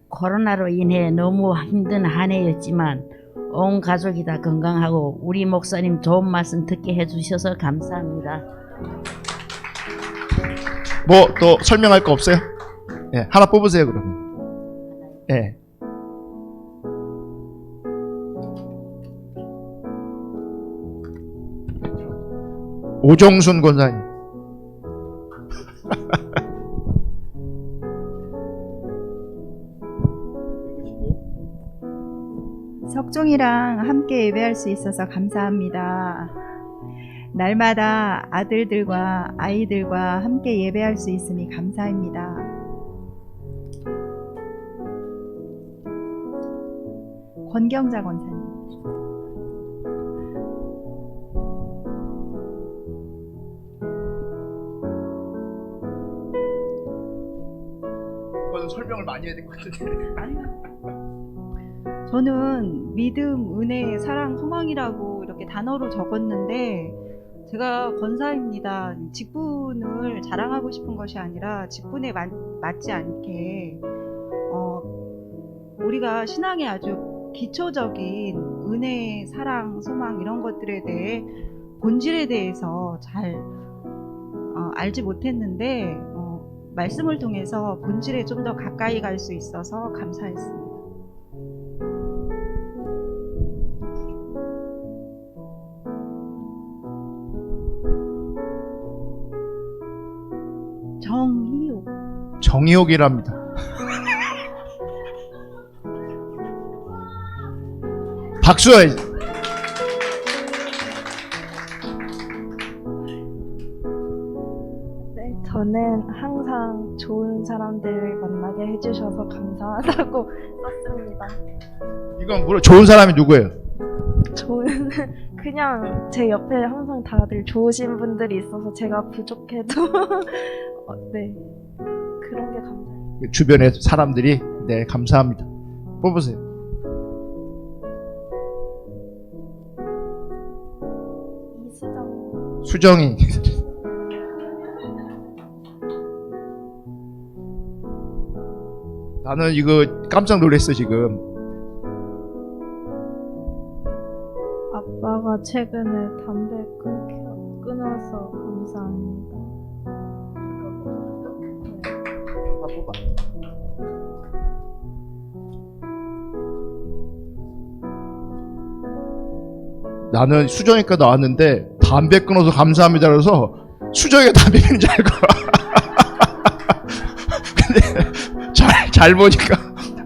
코로나로 인해 너무 힘든 한 해였지만 온 가족이 다 건강하고 우리 목사님 좋은 말씀 듣게 해주셔서 감사합니다. 뭐 또 설명할 거 없어요? 네, 하나 뽑으세요 그러면. 네. 오종순 권사님. 석종이랑 함께 예배할 수 있어서 감사합니다. 날마다 아들들과 아이들과 함께 예배할 수 있음이 감사합니다. 권경자 권사님. 이거는 설명을 많이 해야 될 것 같은데. 저는 믿음, 은혜, 사랑, 소망이라고 이렇게 단어로 적었는데 제가 권사입니다. 직분을 자랑하고 싶은 것이 아니라 직분에 맞지 않게 우리가 신앙의 아주 기초적인 은혜, 사랑, 소망 이런 것들에 대해 본질에 대해서 잘 알지 못했는데 말씀을 통해서 본질에 좀 더 가까이 갈 수 있어서 감사했습니다. 정희옥. 정의옥이랍니다. 박수! 네, 저는 항상 좋은 사람들을 만나게 해주셔서 감사하다고 썼습니다. 이건 뭐라 좋은 사람이 누구예요? 좋은 그냥 제 옆에 항상 다들 좋으신 분들이 있어서 제가 부족해도 네 그런 게 감사해요. 주변의 사람들이 네 감사합니다. 뽑으세요. 이수정. 수정이. 나는 이거 깜짝 놀랐어 지금. 아빠가 최근에 담배 끊어서 감사합니다. 나는 수정이가 나왔는데 담배 끊어서 감사합니다 그래서 수정이가 담배 피는 줄 알고 근데 잘 보니까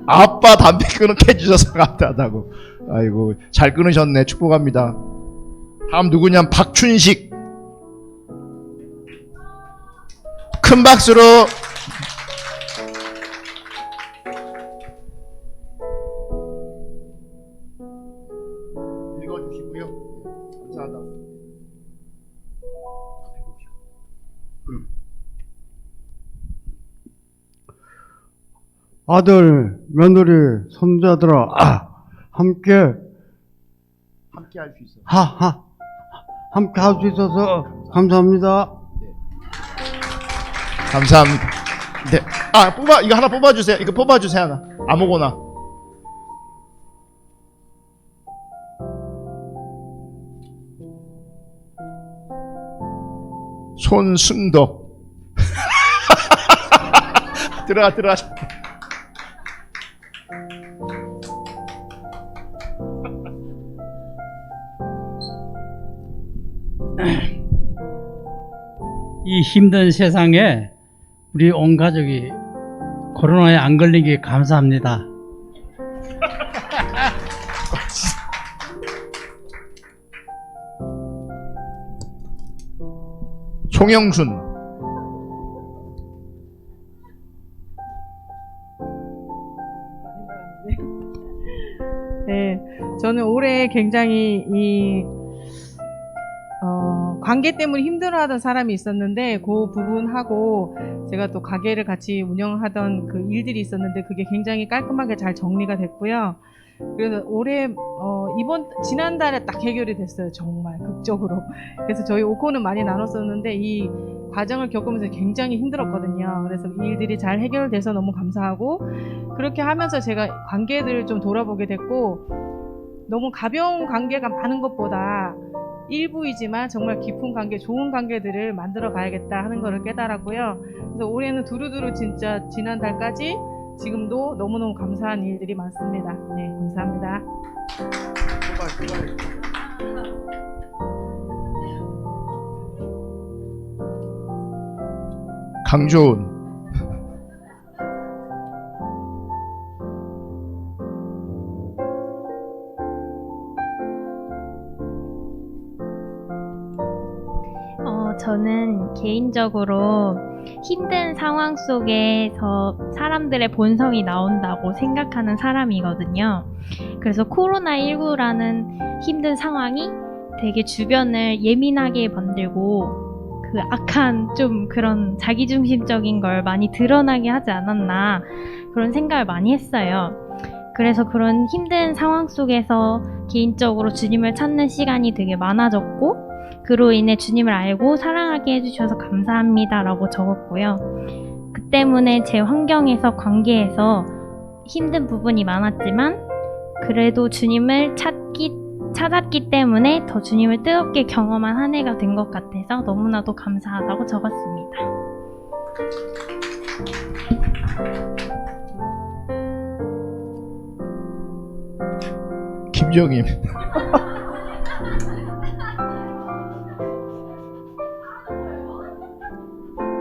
아빠 담배 끊게 해주셔서 감사하다고. 아이고 잘 끊으셨네. 축복합니다. 다음 누구냐면 박춘식. 큰 박수로 읽어주시고요. 감사하다고. 아들, 며느리, 손자들아, 함께 할 수 있어요. 함께 할 수 있어서 감사합니다. 감사합니다. 네. 이거 하나 뽑아주세요. 이거 뽑아주세요 하나. 아무거나. 손승덕. 들어가. 이 힘든 세상에 우리 온 가족이 코로나에 안 걸리게 감사합니다. 송영순. 네, 저는 올해 굉장히 관계 때문에 힘들어하던 사람이 있었는데 그 부분하고 제가 또 가게를 같이 운영하던 그 일들이 있었는데 그게 굉장히 깔끔하게 잘 정리가 됐고요. 그래서 올해 지난달에 딱 해결이 됐어요. 정말 극적으로. 그래서 저희 오코는 많이 나눴었는데 이 과정을 겪으면서 굉장히 힘들었거든요. 그래서 이 일들이 잘 해결돼서 너무 감사하고 그렇게 하면서 제가 관계들을 좀 돌아보게 됐고 너무 가벼운 관계가 많은 것보다 일부이지만 정말 깊은 관계, 좋은 관계들을 만들어 가야겠다 하는 것을 깨달았고요. 그래서 올해는 두루두루 진짜 지난달까지 지금도 너무너무 감사한 일들이 많습니다. 네, 감사합니다. 강조은. 저는 개인적으로 힘든 상황 속에서 사람들의 본성이 나온다고 생각하는 사람이거든요. 그래서 코로나19라는 힘든 상황이 되게 주변을 예민하게 만들고 그 악한 좀 그런 자기중심적인 걸 많이 드러나게 하지 않았나 그런 생각을 많이 했어요. 그래서 그런 힘든 상황 속에서 개인적으로 주님을 찾는 시간이 되게 많아졌고 그로 인해 주님을 알고 사랑하게 해주셔서 감사합니다 라고 적었고요. 그 때문에 제 환경에서 관계에서 힘든 부분이 많았지만 그래도 주님을 찾았기 때문에 더 주님을 뜨겁게 경험한 한 해가 된 것 같아서 너무나도 감사하다고 적었습니다. 김정임.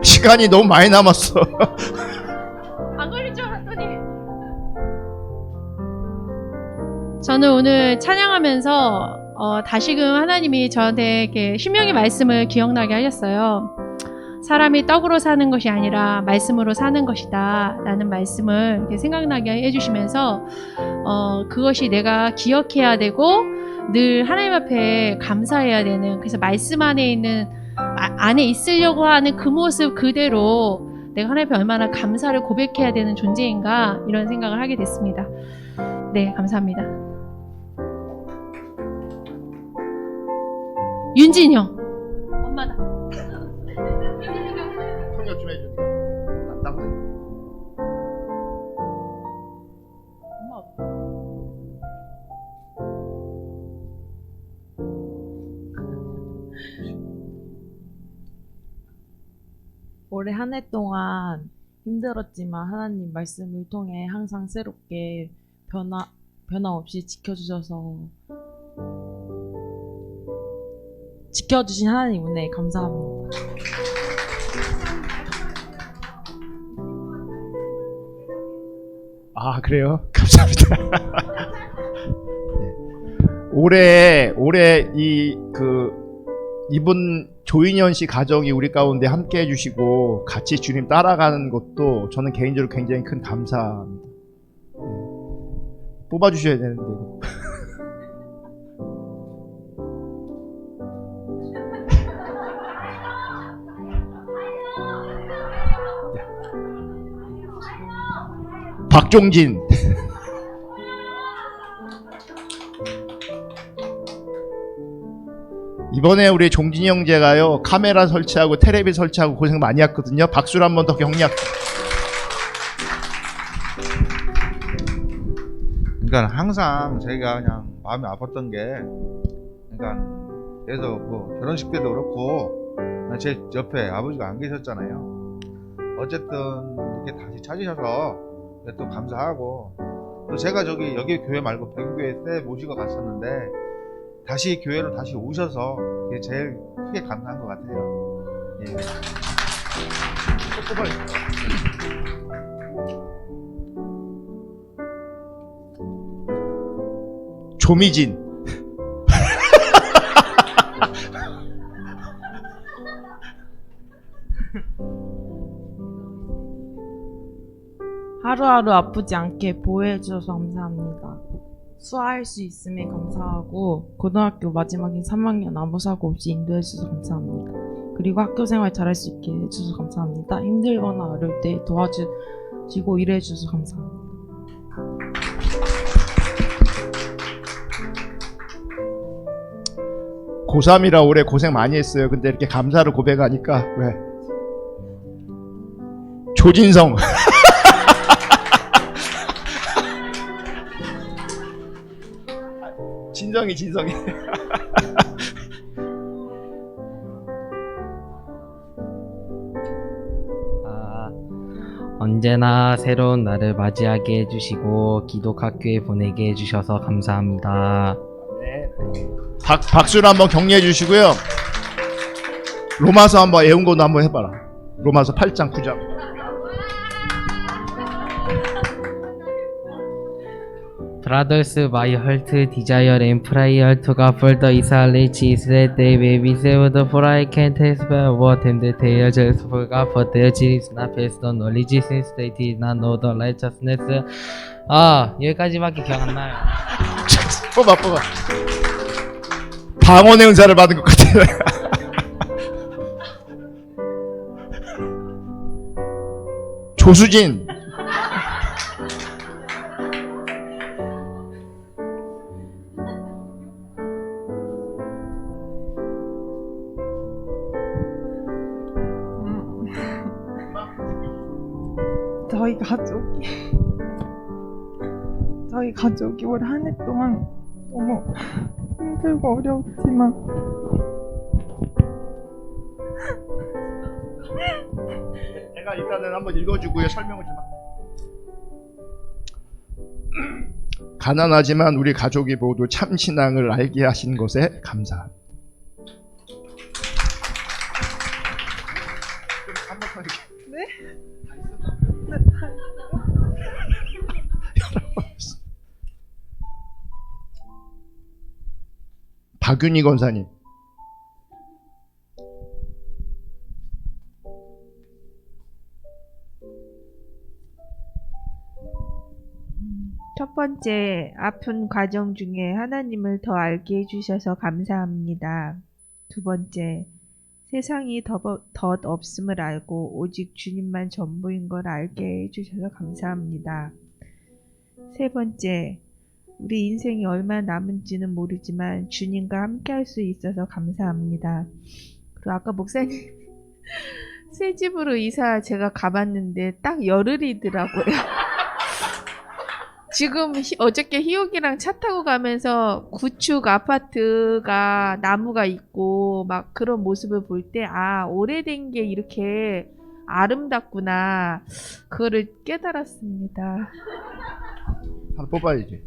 시간이 너무 많이 남았어. 안 걸릴 줄 알았더니. 저는 오늘 찬양하면서 다시금 하나님이 저한테 이렇게 신명의 말씀을 기억나게 하셨어요. 사람이 떡으로 사는 것이 아니라 말씀으로 사는 것이다 라는 말씀을 이렇게 생각나게 해주시면서 그것이 내가 기억해야 되고 늘 하나님 앞에 감사해야 되는, 그래서 말씀 안에 있는 안에 있으려고 하는 그 모습 그대로 내가 하나님 앞에 얼마나 감사를 고백해야 되는 존재인가, 이런 생각을 하게 됐습니다. 네, 감사합니다. 윤진영 엄마다. 통역 좀 해주니까. 올해 한 해 동안 힘들었지만 하나님 말씀을 통해 항상 새롭게 변화 없이 지켜주신 하나님 은혜에 감사합니다. 아, 그래요? 감사합니다. 네. 올해 이분 조인현 씨 가정이 우리 가운데 함께 해주시고 같이 주님 따라가는 것도 저는 개인적으로 굉장히 큰 감사합니다. 네. 뽑아주셔야 되는데. 박종진. 이번에 우리 종진이 형제가요 카메라 설치하고 테레비 설치하고 고생 많이 했거든요. 박수를 한 번 더 격려. 그러니까 항상 저희가 그냥 마음이 아팠던 게, 그러니까 계속 뭐 결혼식 때도 그렇고 제 옆에 아버지가 안 계셨잖아요. 어쨌든 이렇게 다시 찾으셔서 또 감사하고, 또 제가 여기 교회 말고 백교회 때 모시고 갔었는데 다시 교회로 다시 오셔서 그게 제일 크게 감사한 것 같아요. 예. 조미진. 하루하루 아프지 않게 보호해주셔서 감사합니다. 수화할 수 있음에 감사하고, 고등학교 마지막인 3학년 아무 사고 없이 인도해주셔서 감사합니다. 그리고 학교생활 잘할 수 있게 해주셔서 감사합니다. 힘들거나 어려울 때 도와주시고 일해주셔서 감사합니다. 고3이라 올해 고생 많이 했어요. 근데 이렇게 감사를 고백하니까 왜? 조진성. 진성이. 언제나 새로운 날을 맞이하게 해주시고 기독학교에 보내게 해주셔서 감사합니다. 네. 박수로 한번 격려해 주시고요. 로마서 한번 애운거도 한번 해봐라. 로마서 8장 9장. Brothers, my heart desire and prayer to God for the Israelites is that they may be saved, for I can't testify what them that they are just for God, for their is not based on knowledge, since they did not know the righteousness. 여기까지밖에 기억 안 나요. 뽑아. 방언의 은사를 받은 것 같아요. 조수진. 저희 가족이 올 한 해 동안 너무 힘들고 어려웠지만 제가 일단은 한번 읽어주고요. 설명을 좀. 가난하지만 우리 가족이 모두 참 신앙을 알게 하신 것에 감사합니다. 네? 박윤희 권사님. 첫 번째, 아픈 과정 중에 하나님을 더 알게 해주셔서 감사합니다. 두 번째, 세상이 덧 없음을 알고 오직 주님만 전부인 걸 알게 해주셔서 감사합니다. 세 번째, 우리 인생이 얼마 남은지는 모르지만 주님과 함께 할 수 있어서 감사합니다. 그리고 아까 목사님 새 집으로 이사 제가 가봤는데 딱 열흘이더라고요. 지금 어저께 희옥이랑 차 타고 가면서 구축 아파트가 나무가 있고 막 그런 모습을 볼 때 아, 오래된 게 이렇게 아름답구나 그거를 깨달았습니다. 하나 뽑아야지.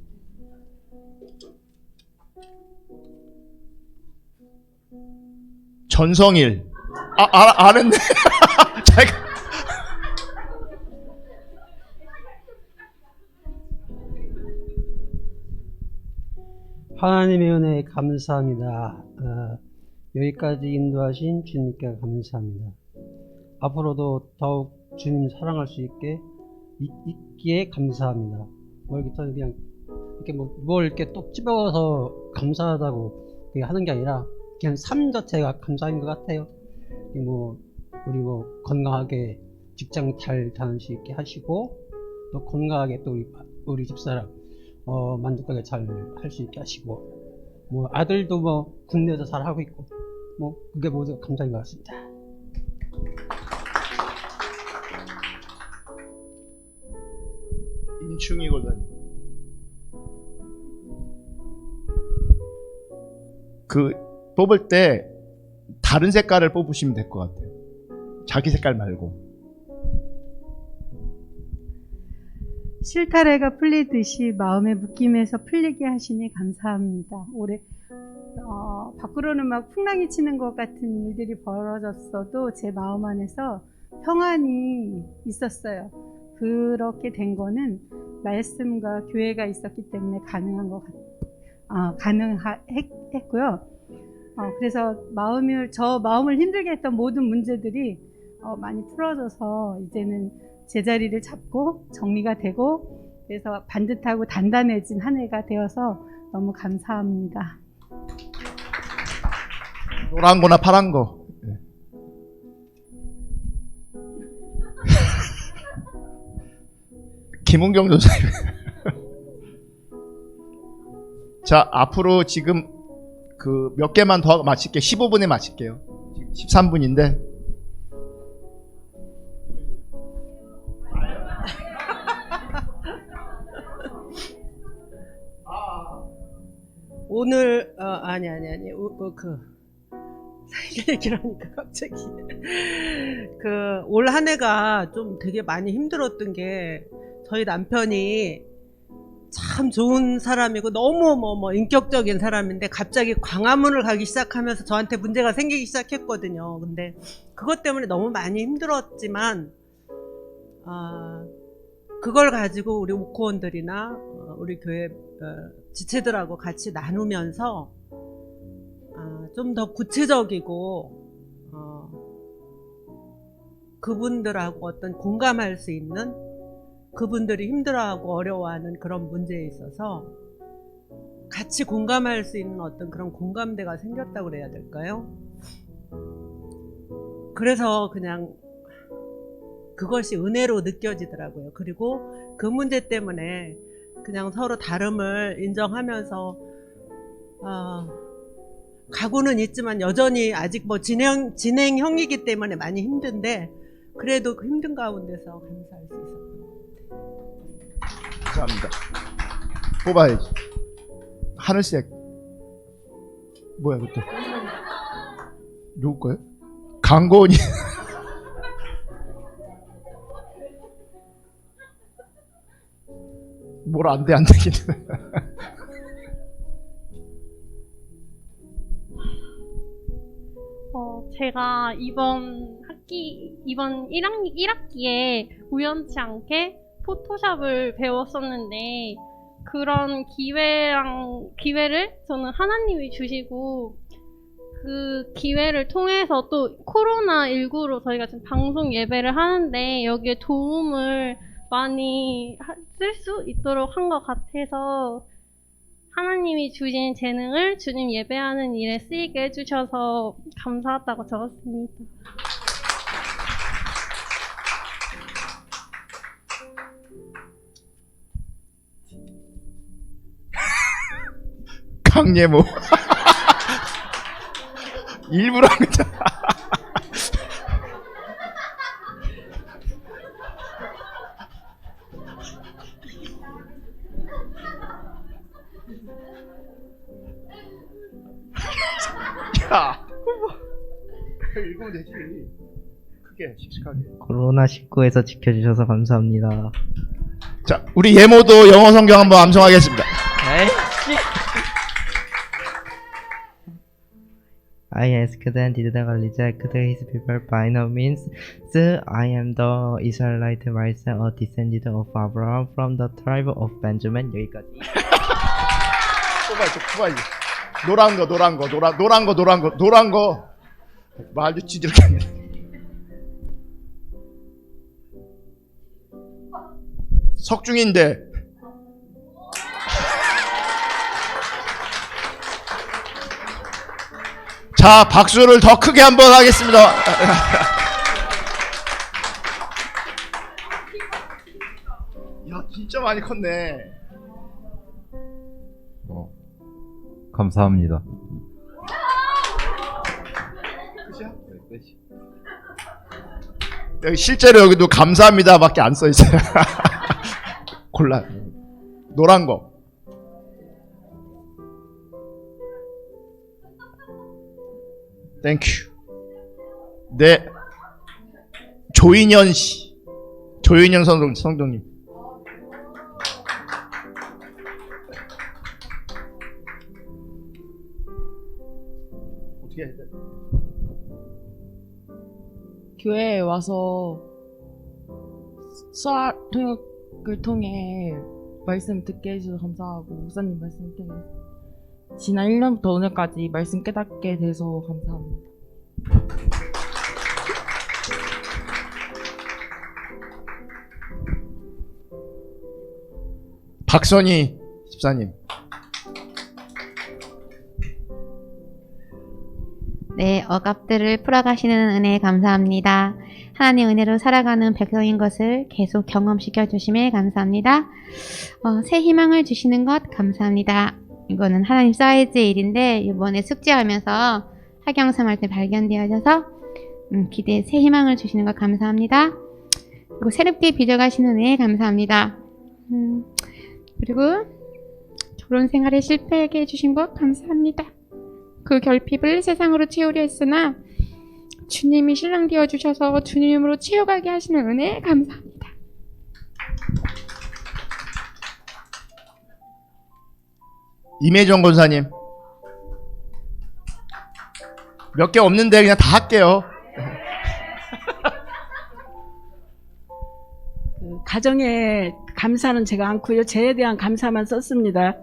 전성일. 알았네. 제가 하나님의 은혜에 감사합니다. 여기까지 인도하신 주님께 감사합니다. 앞으로도 더욱 주님 사랑할 수 있기에 감사합니다. 이렇게 그냥 이렇게 뭘 이렇게 똑 집어서 감사하다고 하는 게 아니라 그냥 삶 자체가 감사인 것 같아요. 우리 건강하게 직장 잘 다닐 수 있게 하시고 또 건강하게 또 우리 집사람 만족하게 잘 할 수 있게 하시고 아들도 국내에서 잘 하고 있고 그게 모두 감사인 것 같습니다. 임충이거든. 뽑을 때 다른 색깔을 뽑으시면 될 것 같아요. 자기 색깔 말고. 실타래가 풀리듯이 마음의 묶임에서 풀리게 하시니 감사합니다. 올해 밖으로는 막 풍랑이 치는 것 같은 일들이 벌어졌어도 제 마음 안에서 평안이 있었어요. 그렇게 된 거는 말씀과 교회가 있었기 때문에 가능했고요. 그래서 저 마음을 힘들게 했던 모든 문제들이 많이 풀어져서 이제는 제자리를 잡고 정리가 되고 그래서 반듯하고 단단해진 한 해가 되어서 너무 감사합니다. 노란 거나 파란 거. 네. 김은경 전사님. 자, 앞으로 지금 몇 개만 더 마칠게요. 15분에 마칠게요. 13분인데. 오늘 아니 얘기라니까 갑자기 올 한 해가 좀 되게 많이 힘들었던 게 저희 남편이 참 좋은 사람이고 너무 인격적인 사람인데 갑자기 광화문을 가기 시작하면서 저한테 문제가 생기기 시작했거든요. 근데 그것 때문에 너무 많이 힘들었지만 그걸 가지고 우리 옥호원들이나 우리 교회 지체들하고 같이 나누면서 좀 더 구체적이고 그분들하고 어떤 공감할 수 있는 그분들이 힘들어하고 어려워하는 그런 문제에 있어서 같이 공감할 수 있는 어떤 그런 공감대가 생겼다고 그래야 될까요? 그래서 그냥 그것이 은혜로 느껴지더라고요. 그리고 그 문제 때문에 그냥 서로 다름을 인정하면서 가고는 있지만 여전히 아직 진행형이기 때문에 많이 힘든데 그래도 그 힘든 가운데서 감사할 수 있었던 것 같아요. 감사합니다. 뽑아야지. 하늘색. 뭐야 그때? 누구 거예요? 강고은이. 뭘 안 되긴. 제가 이번 1학기에 우연치 않게 포토샵을 배웠었는데, 그런 기회를 저는 하나님이 주시고, 그 기회를 통해서 또 코로나19로 저희가 지금 방송 예배를 하는데, 여기에 도움을 많이 쓸 수 있도록 한 것 같아서, 하나님이 주신 재능을 주님 예배하는 일에 쓰이게 해주셔서 감사하다고 적었습니다. 강예모. 일부러 한 거잖아. 야, 읽으면 되지. 크게, 씩씩하게. 코로나19에서 지켜주셔서 감사합니다. 자, 우리 예모도 영어 성경 한번 암송하겠습니다. I asked and did not reject his people by no means. I am the Israelite myself, a descendant of Abraham from the tribe of Benjamin. 여기까지. 뽑아야지. 노란 거. 말도 찌들겠네. 석중인데. 자, 박수를 더 크게 한번 하겠습니다. 야, 진짜 많이 컸네. 감사합니다. 끝이야? 네, 끝이. 여기 실제로 여기도 감사합니다밖에 안 써 있어요. 골라. 노란 거. 땡큐. 네. 조인현 씨. 조인현 성도님. 어떻게 해야 돼? 교회에 와서 수학 통역을 통해 말씀 듣게 해주셔서 감사하고, 목사님 말씀 통해 지난 1년부터 오늘까지 말씀 깨닫게 돼서 감사합니다. 박선희 집사님. 네, 억압들을 풀어가시는 은혜에 감사합니다. 하나님 은혜로 살아가는 백성인 것을 계속 경험시켜 주심에 감사합니다. 새 희망을 주시는 것 감사합니다. 이거는 하나님 사이즈의 일인데 이번에 숙제하면서 학영생활 때 발견되어져서 기대에 새 희망을 주시는 것 감사합니다. 그리고 새롭게 빚어가시는 은혜에 감사합니다. 그리고 결혼 생활에 실패하게 해주신 것 감사합니다. 그 결핍을 세상으로 채우려 했으나 주님이 신랑 되어주셔서 주님으로 채워가게 하시는 은혜에 감사합니다. 임혜정 권사님. 몇 개 없는데 그냥 다 할게요. 가정에 감사는 제가 않고요. 죄에 대한 감사만 썼습니다.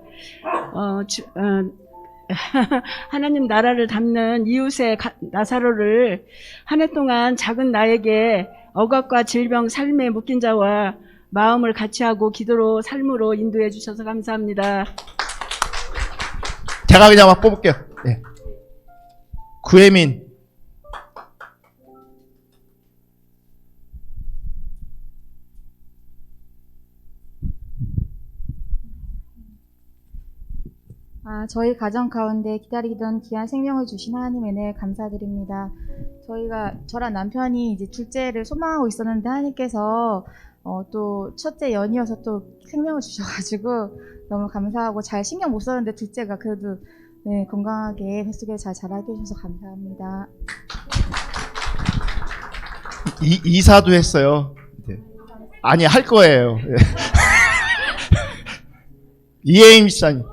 하나님 나라를 담는 이웃의 나사로를 한 해 동안 작은 나에게 억압과 질병, 삶에 묶인 자와 마음을 같이 하고 기도로 삶으로 인도해 주셔서 감사합니다. 제가 그냥 막 뽑을게요. 네. 구혜민. 저희 가정 가운데 기다리던 귀한 생명을 주신 하나님 은혜에 감사드립니다. 저랑 남편이 이제 둘째를 소망하고 있었는데 하나님께서 또 첫째 연이어서 또 생명을 주셔가지고 너무 감사하고 잘 신경 못 썼는데 둘째가 그래도 네, 건강하게 뱃속에 잘 자라게 해주셔서 감사합니다. 이사도 했어요. 네. 아니, 할 거예요. 네. 이혜임 시장님.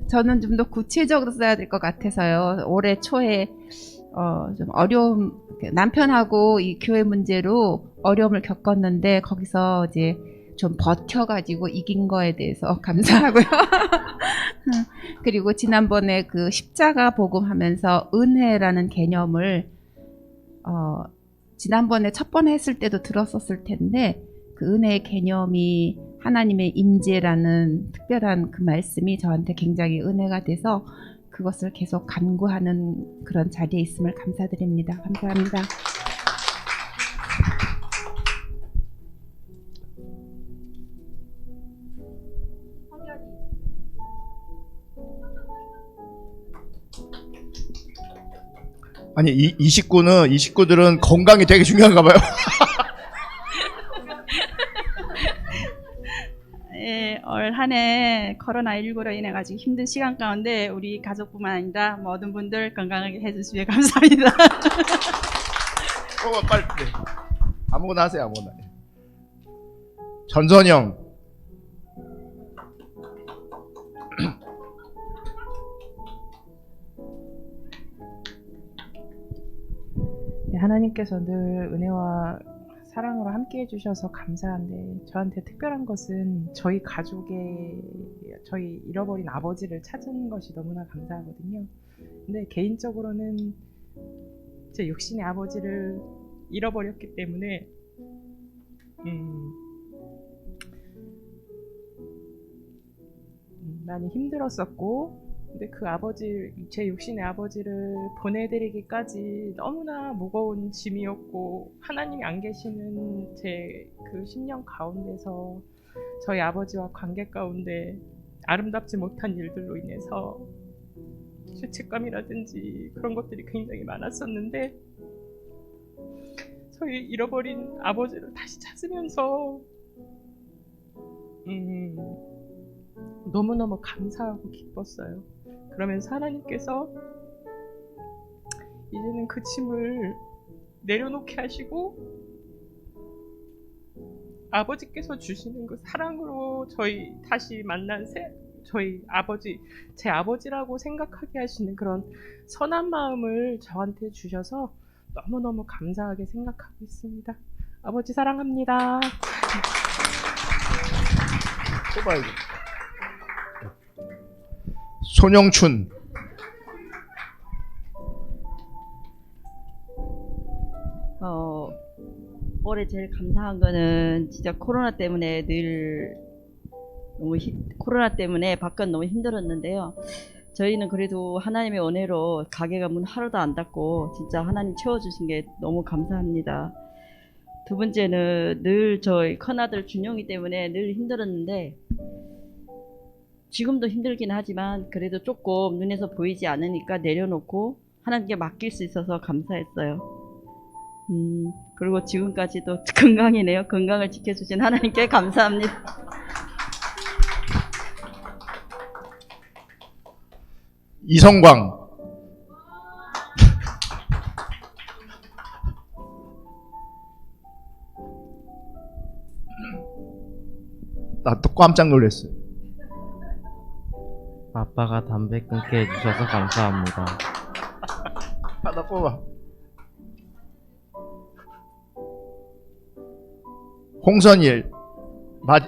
저는 좀 더 구체적으로 써야 될 것 같아서요. 올해 초에 좀 어려움, 남편하고 이 교회 문제로 어려움을 겪었는데 거기서 이제 좀 버텨가지고 이긴 거에 대해서 감사하고요. 그리고 지난번에 그 십자가 복음하면서 은혜라는 개념을 지난번에 첫 번 했을 때도 들었었을 텐데 그 은혜의 개념이 하나님의 임재라는 특별한 그 말씀이 저한테 굉장히 은혜가 돼서 그것을 계속 간구하는 그런 자리에 있음을 감사드립니다. 감사합니다. 아니, 이 식구들은 건강이 되게 중요한가 봐요. 예, 올 한 해 코로나19로 인해 가지고 힘든 시간 가운데 우리 가족뿐만 아니라 모든 분들 건강하게 해주시면 감사합니다. 빨리. 네. 아무거나 하세요, 아무거나. 전선영. 네, 하나님께서 늘 은혜와 사랑으로 함께 해주셔서 감사한데 저한테 특별한 것은 저희 가족의 저희 잃어버린 아버지를 찾은 것이 너무나 감사하거든요. 근데 개인적으로는 제 육신의 아버지를 잃어버렸기 때문에 많이 힘들었었고 근데 그 아버지, 제 육신의 아버지를 보내드리기까지 너무나 무거운 짐이었고 하나님이 안 계시는 제 그 10년 가운데서 저희 아버지와 관계 가운데 아름답지 못한 일들로 인해서 죄책감이라든지 그런 것들이 굉장히 많았었는데 저희 잃어버린 아버지를 다시 찾으면서 너무너무 감사하고 기뻤어요. 그러면서 하나님께서 이제는 그 짐을 내려놓게 하시고 아버지께서 주시는 그 사랑으로 저희 다시 만난 저희 아버지, 제 아버지라고 생각하게 하시는 그런 선한 마음을 저한테 주셔서 너무너무 감사하게 생각하고 있습니다. 아버지 사랑합니다. 손영춘. 올해 제일 감사한 거는 진짜 코로나 때문에 코로나 때문에 밖은 너무 힘들었는데요. 저희는 그래도 하나님의 은혜로 가게가 문 하루도 안 닫고 진짜 하나님 채워주신 게 너무 감사합니다. 두 번째는 늘 저희 큰아들 준용이 때문에 늘 힘들었는데 지금도 힘들긴 하지만 그래도 조금 눈에서 보이지 않으니까 내려놓고 하나님께 맡길 수 있어서 감사했어요. 그리고 지금까지도 건강이네요. 건강을 지켜주신 하나님께 감사합니다. 이성광. 나 또 깜짝 놀랐어요. 아빠가 담배 끊게 해주셔서 감사합니다. 하나 뽑아. 홍선일.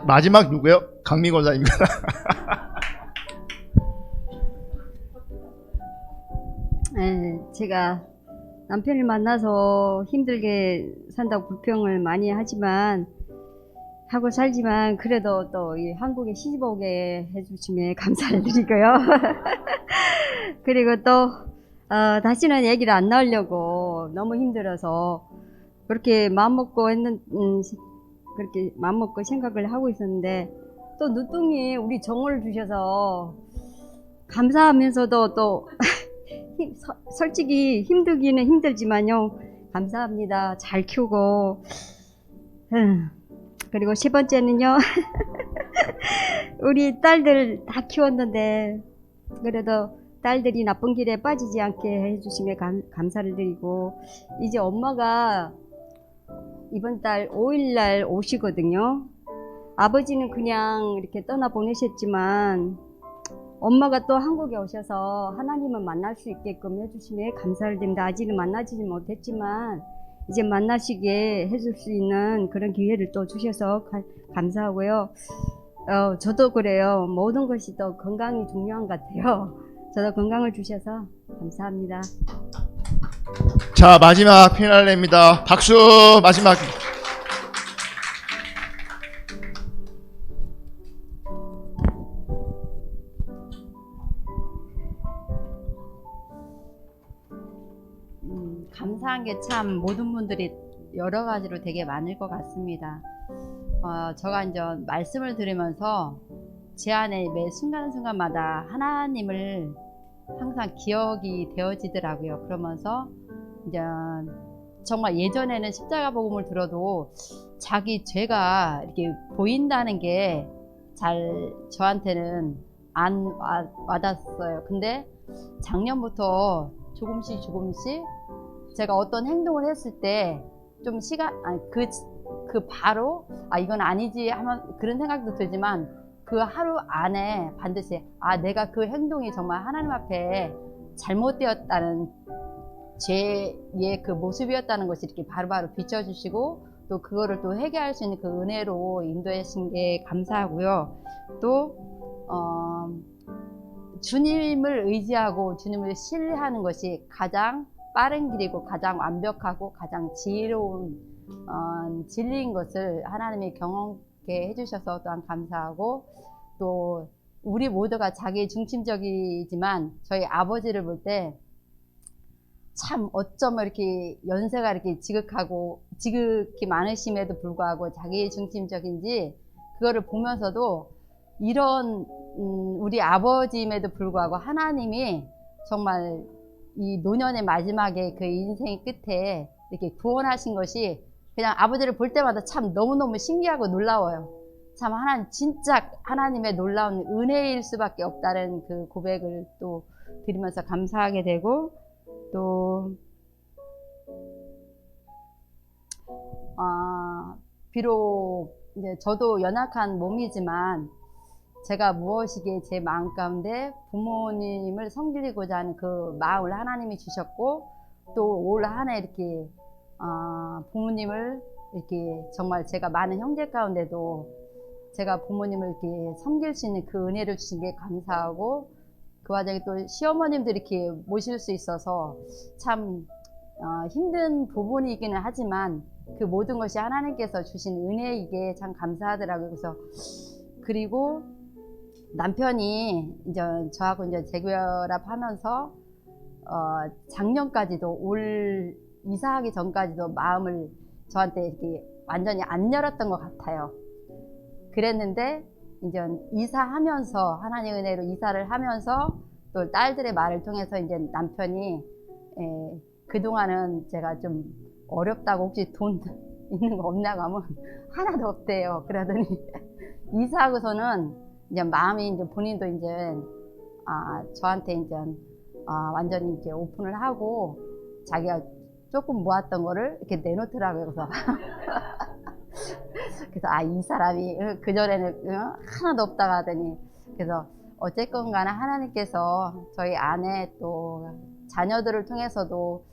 마지막 누구요? 강미 권사님인가? 네, 제가 남편을 만나서 힘들게 산다고 불평을 많이 하고 살지만 그래도 또 이 한국에 시집 오게 해주시면 감사를 드리고요. 그리고 또 다시는 얘기를 안 나오려고 너무 힘들어서 그렇게 그렇게 마음먹고 생각을 하고 있었는데 또 누뚱이 우리 정호를 주셔서 감사하면서도 또 솔직히 힘들기는 힘들지만요. 감사합니다. 잘 키우고. 그리고 10번째는요. 우리 딸들 다 키웠는데 그래도 딸들이 나쁜 길에 빠지지 않게 해주심에 감사를 드리고, 이제 엄마가 이번 달 5일날 오시거든요. 아버지는 그냥 이렇게 떠나 보내셨지만 엄마가 또 한국에 오셔서 하나님을 만날 수 있게끔 해주심에 감사를 드립니다. 아직은 만나지는 못했지만 이제 만나시게 해줄 수 있는 그런 기회를 또 주셔서 감사하고요. 저도 그래요. 모든 것이 또 건강이 중요한 것 같아요. 저도 건강을 주셔서 감사합니다. 자, 마지막 피날레입니다. 박수. 마지막. 감사한 게 참 모든 분들이 여러 가지로 되게 많을 것 같습니다. 제가 이제 말씀을 들으면서 제 안에 매 순간순간마다 하나님을 항상 기억이 되어지더라고요. 그러면서 이제 정말 예전에는 십자가 복음을 들어도 자기 죄가 이렇게 보인다는 게 잘 저한테는 안 와닿았어요. 근데 작년부터 조금씩 제가 어떤 행동을 했을 때 좀 바로 이건 아니지 하면 그런 생각도 들지만 그 하루 안에 반드시 내가 그 행동이 정말 하나님 앞에 잘못되었다는 죄의 그 모습이었다는 것이 이렇게 바로바로 비춰주시고, 또 그거를 또 회개할 수 있는 그 은혜로 인도해 주신 게 감사하고요. 또 주님을 의지하고 주님을 신뢰하는 것이 가장 빠른 길이고 가장 완벽하고 가장 지혜로운 진리인 것을 하나님이 경험케 해주셔서 또한 감사하고, 또 우리 모두가 자기 중심적이지만 저희 아버지를 볼 때 참 어쩜 이렇게 연세가 이렇게 지극히 많으심에도 불구하고 자기 중심적인지, 그거를 보면서도 이런 우리 아버지임에도 불구하고 하나님이 정말 이 노년의 마지막에 그 인생의 끝에 이렇게 구원하신 것이 그냥 아버지를 볼 때마다 참 너무너무 신기하고 놀라워요. 참 진짜 하나님의 놀라운 은혜일 수밖에 없다는 그 고백을 또 드리면서 감사하게 되고, 또 비록 이제 저도 연약한 몸이지만 제가 무엇이기에 제 마음 가운데 부모님을 섬기고자 하는 그 마음을 하나님이 주셨고, 또 올 한 해 이렇게 부모님을 이렇게 정말 제가 많은 형제 가운데도 제가 부모님을 이렇게 섬길 수 있는 그 은혜를 주신 게 감사하고, 그 와중에 또 시어머님들 이렇게 모실 수 있어서 참 힘든 부분이기는 하지만 그 모든 것이 하나님께서 주신 은혜이기에 참 감사하더라고요. 그리고 남편이 이제 저하고 이제 재결합하면서 작년까지도 이사하기 전까지도 마음을 저한테 이렇게 완전히 안 열었던 것 같아요. 그랬는데 이제 이사하면서 하나님 은혜로 이사를 하면서 또 딸들의 말을 통해서 이제 남편이 그동안은 제가 좀 어렵다고 혹시 돈 있는 거 없냐고 하면 하나도 없대요. 그러더니 이사하고서는 이제 마음이 이제 본인도 이제 저한테 이제 완전히 이제 오픈을 하고 자기가 조금 모았던 거를 이렇게 내놓더라고요. 그래서 이 사람이 그전에는 하나도 없다고 하더니, 그래서 어쨌건 간에 하나님께서 저희 아내 또 자녀들을 통해서도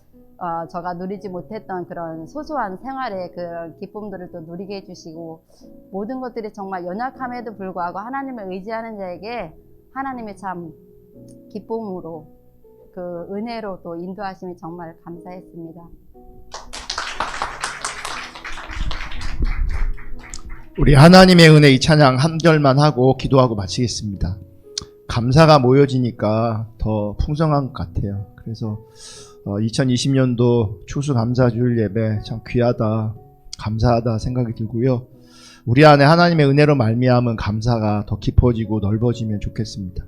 제가 누리지 못했던 그런 소소한 생활의 그런 기쁨들을 또 누리게 해주시고, 모든 것들이 정말 연약함에도 불구하고 하나님을 의지하는 자에게 하나님의 참 기쁨으로 그 은혜로 또 인도하심이 정말 감사했습니다. 우리 하나님의 은혜 이 찬양 한 절만 하고 기도하고 마치겠습니다. 감사가 모여지니까 더 풍성한 것 같아요. 그래서 2020년도 추수감사주일 예배 참 귀하다, 감사하다 생각이 들고요. 우리 안에 하나님의 은혜로 말미암은 감사가 더 깊어지고 넓어지면 좋겠습니다.